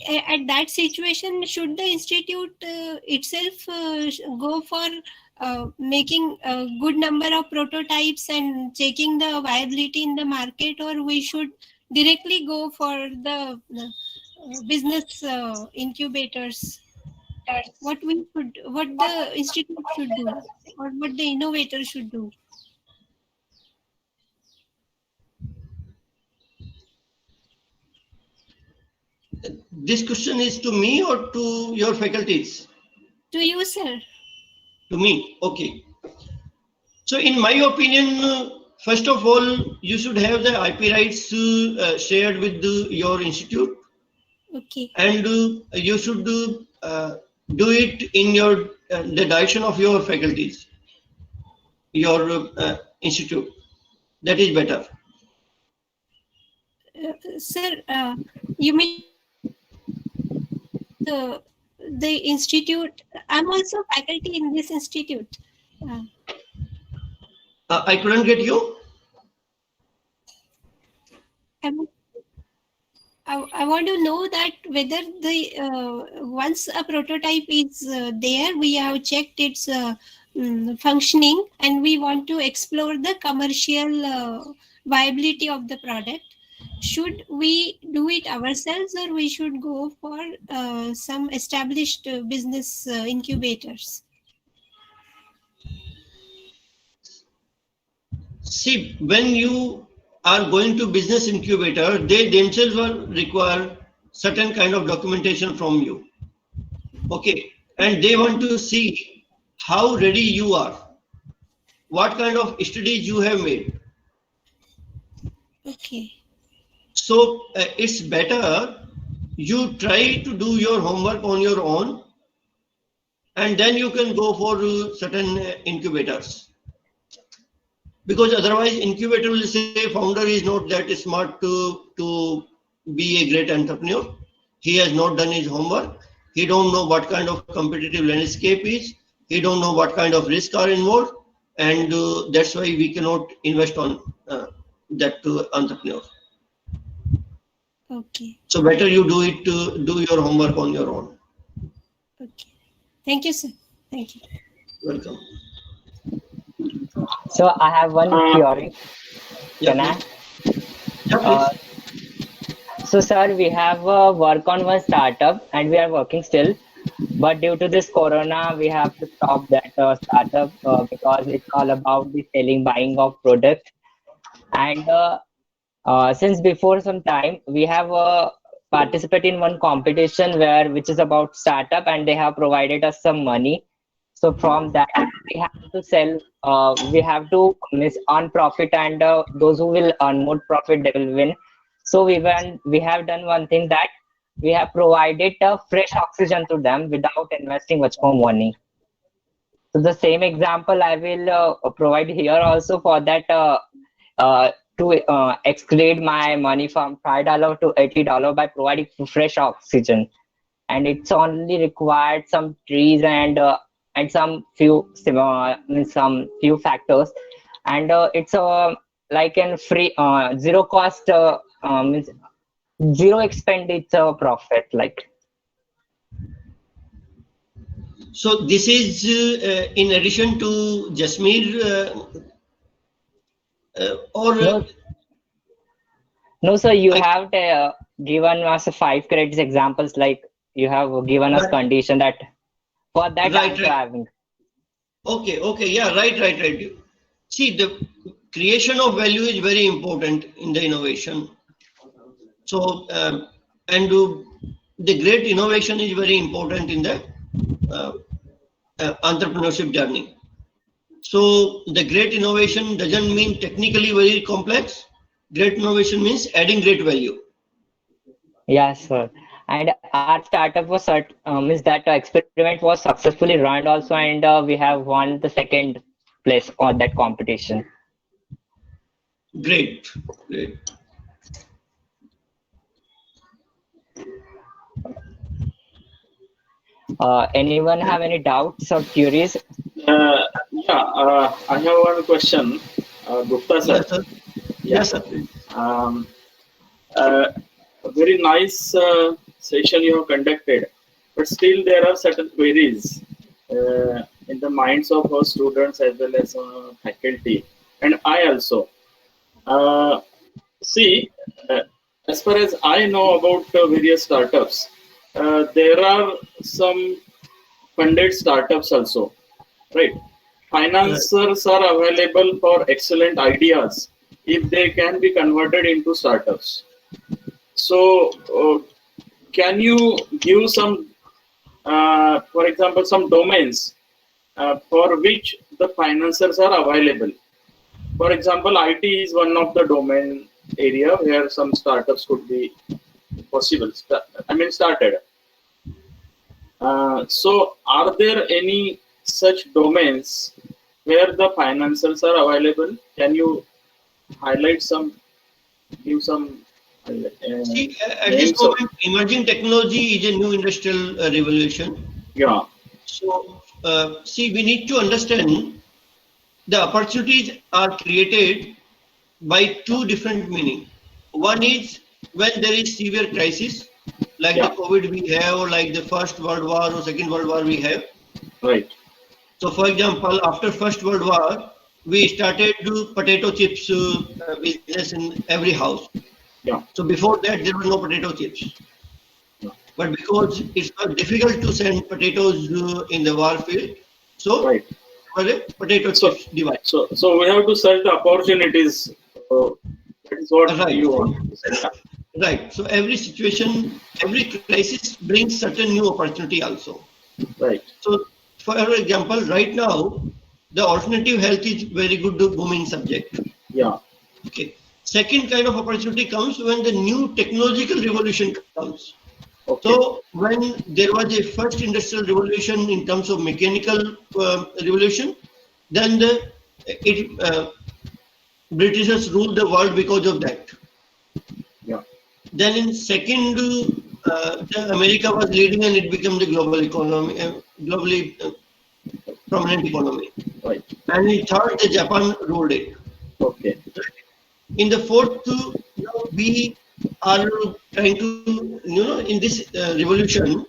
at that situation, should the institute itself go for making a good number of prototypes and checking the viability in the market, or we should directly go for the business incubators? What the institute should do, or what the innovator should do? This question is to me or to your faculties? To you, sir. To me, okay. So in my opinion, first of all, you should have the IP rights shared with your institute. Okay. And you should do it in your the direction of your faculties, your institute. That is better. Sir, you mean the institute? I'm also faculty in this institute. I couldn't get you. I want to know that whether the once a prototype is there, we have checked its functioning, and we want to explore the commercial viability of the product. Should we do it ourselves, or we should go for some established business incubators? See, when you are going to business incubator, they themselves will require certain kind of documentation from you. Okay, and they want to see how ready you are, what kind of studies you have made. Okay. So it's better you try to do your homework on your own, and then you can go for certain incubators. Because otherwise, incubator will say founder is not that smart to be a great entrepreneur. He has not done his homework. He don't know what kind of competitive landscape is. He don't know what kind of risk are involved, and that's why we cannot invest on that entrepreneur. Okay. So better you do it to do your homework on your own. Okay. Thank you, sir. Thank you. Welcome. So I have one query. Can I? Yeah, please. So sir, we have work on one startup and we are working still. But due to this corona, we have to stop that startup because it's all about the selling, buying of products. And since before some time, we have participated in one competition which is about startup, and they have provided us some money. So from that, we have to sell. We have to earn profit, and those who will earn more profit, they will win. So we have done one thing, that we have provided fresh oxygen to them without investing much more money. So the same example I will provide here also, for that to exclude my money from $5 to $80 by providing fresh oxygen. And it's only required some trees and some few factors, and it's like a free zero cost means zero expenditure profit, like. So this is in addition to Jasmeer or No, sir, you have given us 5 credits examples, like you have given us condition that for that Right, I'm right. having. Okay, yeah, right. See, the creation of value is very important in the innovation. So, the great innovation is very important in the entrepreneurship journey. So, the great innovation doesn't mean technically very complex. Great innovation means adding great value. Yes, sir. And our startup was means that experiment was successfully run also, and we have won the 2nd place on that competition. Great. Anyone have any doubts or queries? I have one question, Gupta sir. Yes, sir. Yes, sir. A very nice session you have conducted, but still there are certain queries in the minds of our students as well as faculty, and I also. As far as I know about various startups, there are some funded startups also, right? Financiers are available for excellent ideas if they can be converted into startups. So, can you give some, for example, some domains for which the financiers are available? For example, IT is one of the domain area where some startups could be possible. Started. So, are there any such domains where the financiers are available? Can you highlight some, give some? See, at this moment, emerging technology is a new industrial revolution. Yeah. So, see, we need to understand the opportunities are created by 2 different meaning. One is when there is severe crisis, like the COVID we have, or like the First World War or Second World War we have. Right. So, for example, after First World War, we started to potato chips business in every house. Yeah. So before that, there were no potato chips. But because it was difficult to send potatoes in the war field, so for a potato chips device. So we have to search the opportunities. That is what Right. you want to say. Right. So every situation, every crisis brings certain new opportunity also. Right. So, for example, right now, the alternative health is very good booming subject. Yeah. Okay. Second kind of opportunity comes when the new technological revolution comes. Okay. So when there was a first industrial revolution in terms of mechanical revolution, then Britishers ruled the world because of that. Yeah. Then in second, America was leading and it became the global economy, globally prominent economy. Right. And in third, the Japan ruled it. Okay. In the fourth, we are trying to, in this revolution,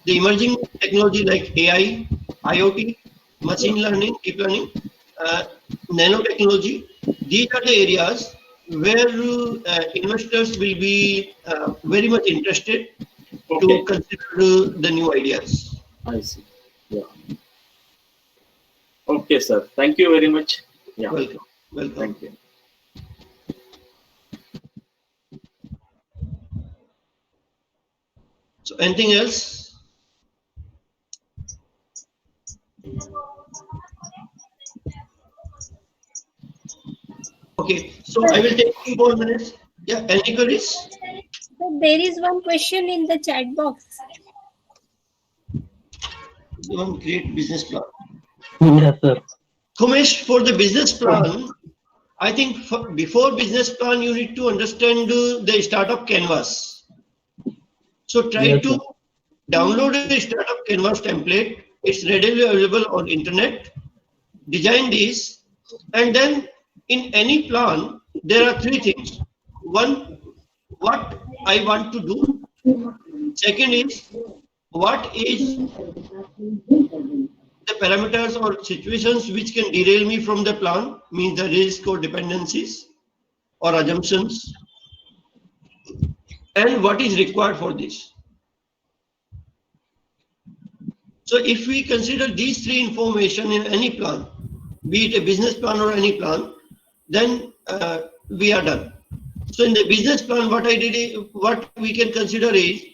the emerging technology like AI, IoT, machine learning, deep learning, nanotechnology, these are the areas where investors will be very much interested to consider the new ideas. I see. Yeah. Okay, sir. Thank you very much. Yeah. Welcome. Welcome. Thank you. So anything else? Okay, so I will take 2 more minutes. Yeah, any queries? So there is one question in the chat box. One create business plan. Yes, sir. Kumesh, for the business plan, I think before business plan, you need to understand the startup canvas. So try Yes, to sir. download a startup canvas template. It's readily available on internet. Design this, and then in any plan, there are 3 things. One, what I want to do. Second is, what is the parameters or situations which can derail me from the plan, means the risk or dependencies or assumptions, and what is required for this. So if we consider these 3 information in any plan, be it a business plan or any plan, then we are done. So in the business plan, what we can consider is,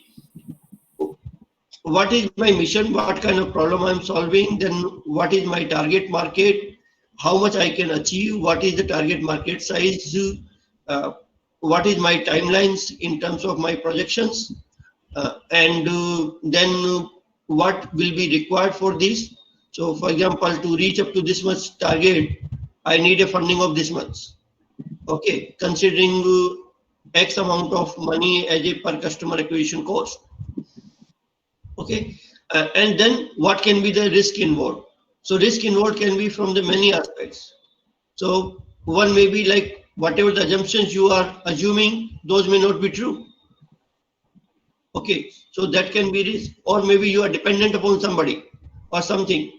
what is my mission, what kind of problem I'm solving, then what is my target market, how much I can achieve, what is the target market size, what is my timelines in terms of my projections, and then what will be required for this. So for example, to reach up to this much target, I need a funding of this much. Okay, considering X amount of money as a per customer acquisition cost. Okay, and then what can be the risk involved? So risk involved can be from the many aspects. So one may be like whatever the assumptions you are assuming, those may not be true. Okay, so that can be risk, or maybe you are dependent upon somebody or something,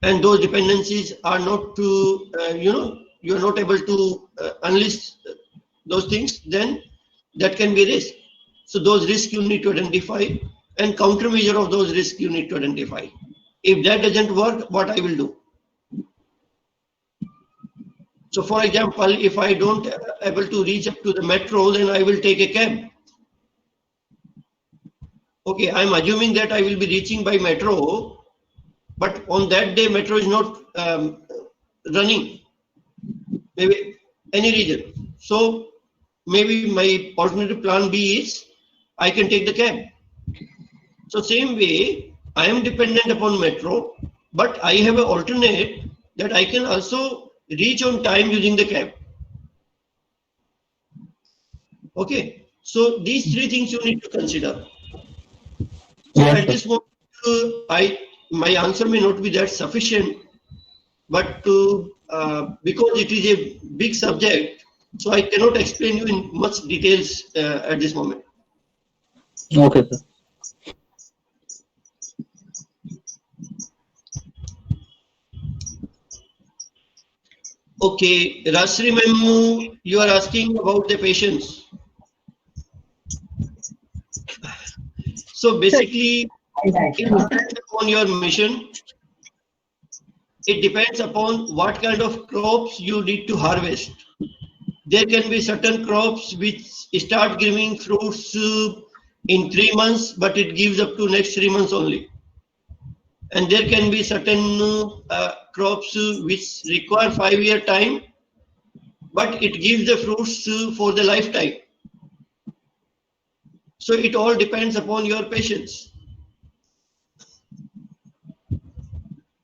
and those dependencies are not to, you are not able to unleash those things, then that can be risk. So those risks you need to identify, and countermeasure of those risks you need to identify. If that doesn't work, what I will do? So for example, if I don't able to reach up to the metro, then I will take a cab. Okay, I'm assuming that I will be reaching by metro, but on that day metro is not running, maybe any reason. So maybe my alternative plan B is I can take the cab. So same way, I am dependent upon metro, but I have an alternate that I can also reach on time using the cab. Okay, so these 3 things you need to consider. So Yes, at this moment, my answer may not be that sufficient, but because it is a big subject, so I cannot explain you in much details at this moment. Okay, sir. Okay, Rashri ma'am, you are asking about the patients. So basically, it depends on your mission. it depends upon what kind of crops you need to harvest. There can be certain crops which start giving fruits in 3 months, but it gives up to next 3 months only. And there can be certain crops which require 5-year time, but it gives the fruits for the lifetime. So it all depends upon your patience.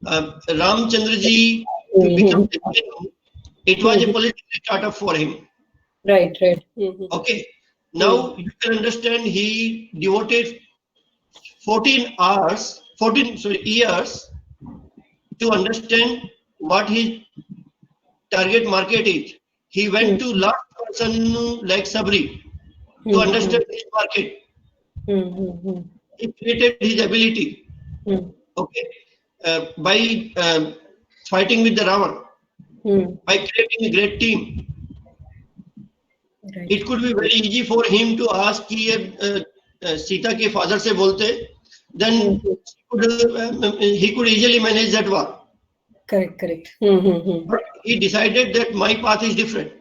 Ramchandraji to become the king, it was a political startup for him. Right. Okay. Now you can understand he devoted 14 years to understand what his target market is. He went to last person like Sabri to understand his market. He created his ability. Okay. By fighting with the Ravan, by creating a great team. Right. It could be very easy for him to ask कि Sita के father से बोलते, then he could easily manage that war. Correct. But he decided that my path is different.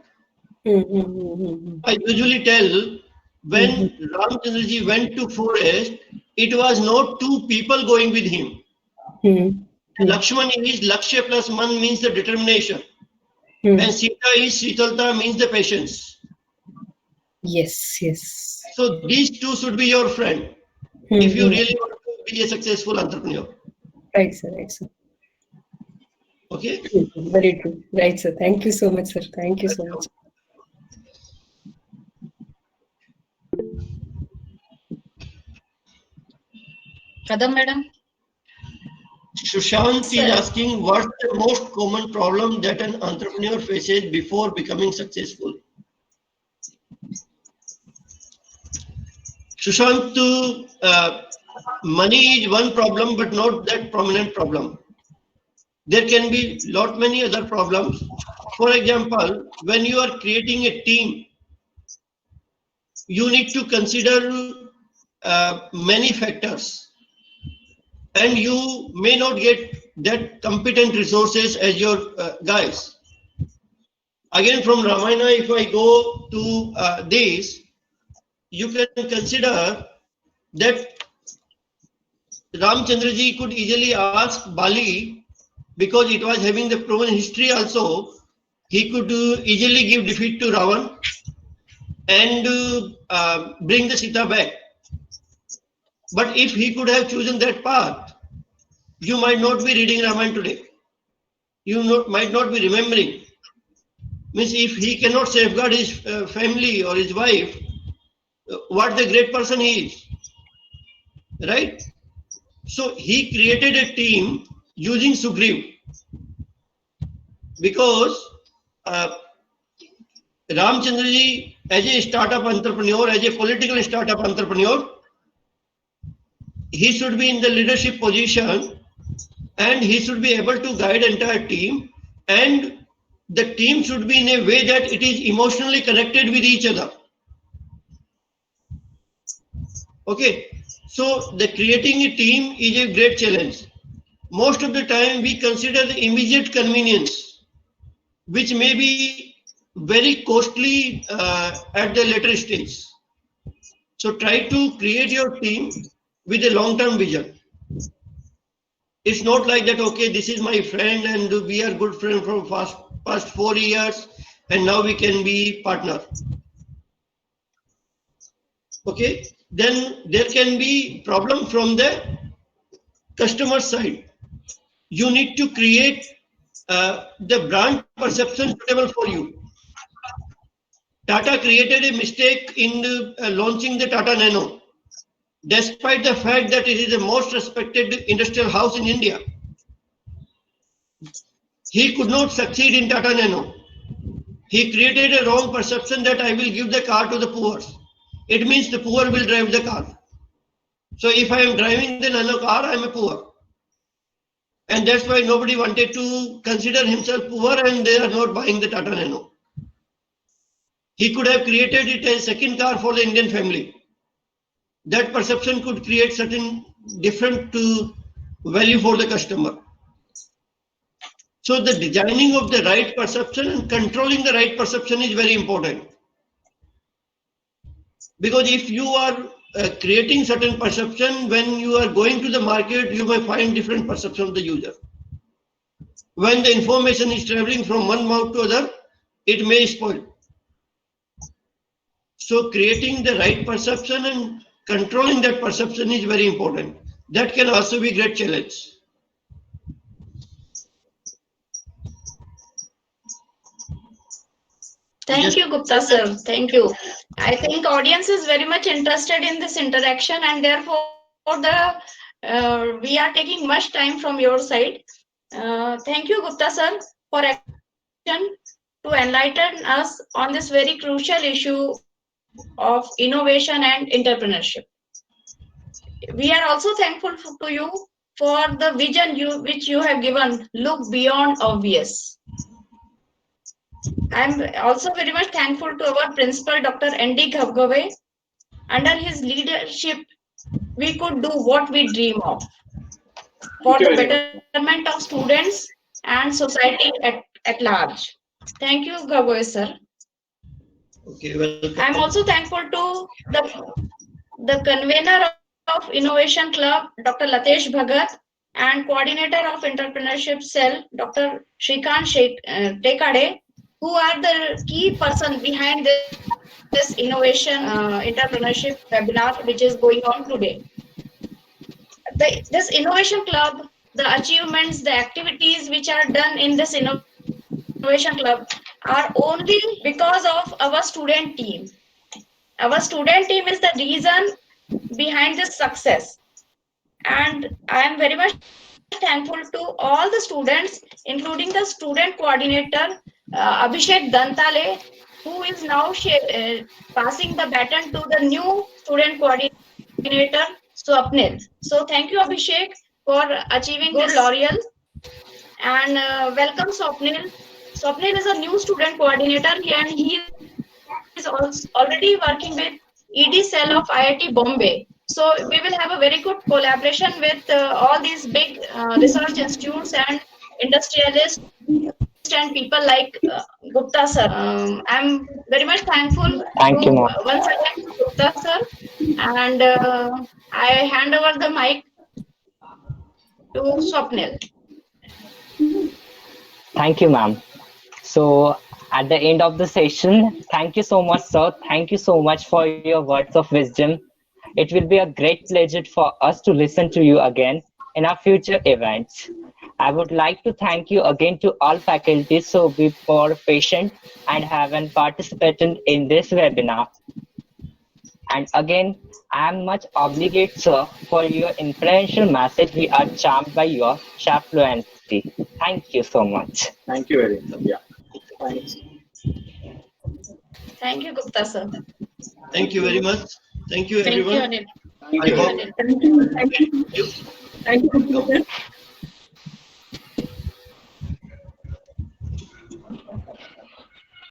I usually tell when Ramchandraji went to forest, it was not 2 people going with him. Lakshman is Lakshya plus man means the determination. And Sita is Sitalta means the patience. Yes. So these 2 should be your friend if you really want to be a successful entrepreneur. Right, sir. Okay. Very true. Right, sir. Thank you so much, sir. Thank you so much. Kadam madam. Sushant is asking, what's the most common problem that an entrepreneur faces before becoming successful? Sushant, money is one problem, but not that prominent problem. There can be many other problems. For example, when you are creating a team, you need to consider many factors, and you may not get that competent resources as your guys. Again, from Ramayana, if I go to this, you can consider that Ramchandraji could easily ask Bali, because it was having the proven history also, he could easily give defeat to Ravan and bring the Sita back. But if he could have chosen that path, you might not be reading Ramayana today. You might not be remembering. Means if he cannot safeguard his family or his wife, what the great person he is, right? So he created a team using Sugriv, because Ramchandraji, as a startup entrepreneur, as a political startup entrepreneur, he should be in the leadership position and he should be able to guide entire team, and the team should be in a way that it is emotionally connected with each other. Okay, so the creating a team is a great challenge. Most of the time we consider the immediate convenience, which may be very costly at the later stage. So try to create your team with a long-term vision. It's not like that, okay, this is my friend and we are good friends from past 4 years and now we can be partner. Okay, then there can be problem from the customer side. You need to create the brand perception suitable for you. Tata created a mistake in launching the Tata Nano, despite the fact that it is the most respected industrial house in India. He could not succeed in Tata Nano. He created a wrong perception that I will give the car to the poor. It means the poor will drive the car. So if I am driving the Nano car, I am a poor. And that's why nobody wanted to consider himself poor and they are not buying the Tata Nano. He could have created it as a second car for the Indian family. That perception could create certain different value for the customer. So the designing of the right perception and controlling the right perception is very important. Because if you are creating certain perception, when you are going to the market, you may find different perception of the user. When the information is traveling from one mouth to other, it may spoil. So creating the right perception and controlling that perception is very important. That can also be a great challenge. Thank you, Gupta sir. Thank you. I think audience is very much interested in this interaction, and therefore we are taking much time from your side. Thank you, Gupta sir, for action to enlighten us on this very crucial issue of innovation and entrepreneurship. We are also thankful to you for the vision which you have given. Look beyond obvious. I'm also very much thankful to our principal, Dr. N.D. Ghavgave. Under his leadership, we could do what we dream of for the betterment of students and society at large. Thank you, Ghavgave sir. Okay, welcome. I'm also thankful to the convener of Innovation Club, Dr. Latesh Bhagat, and coordinator of Entrepreneurship Cell, Dr. Shrikant Tekade, who are the key person behind this innovation entrepreneurship webinar which is going on today. This innovation club, the achievements, the activities which are done in this innovation club are only because of our student team. Our student team is the reason behind this success, and I am very much thankful to all the students, including the student coordinator Abhishek Dantale, who is now passing the baton to the new student coordinator Swapnil. So thank you, Abhishek, for achieving this laurel, and welcome Swapnil. Swapnil is a new student coordinator, and he is also already working with ED cell of IIT Bombay. So we will have a very good collaboration with all these big research institutes and industrialists and people like Gupta sir. I'm very much thankful Thank you, ma'am. once again to Gupta sir, and I hand over the mic to Swapnil. Thank you, ma'am. So at the end of the session, thank you so much, sir. Thank you so much for your words of wisdom. It will be a great pleasure for us to listen to you again in our future events. I would like to thank you again to all faculties so be more patient and have participated in this webinar. And again, I am much obligated, sir, for your influential message. We are charmed by your sharp fluency. Thank you so much. Thank you very much. Yeah. Thanks. Thank you, Gupta sir. Thank you very much. Thank you, Thank you, everyone. Anil. I hope Thank you. Thank you.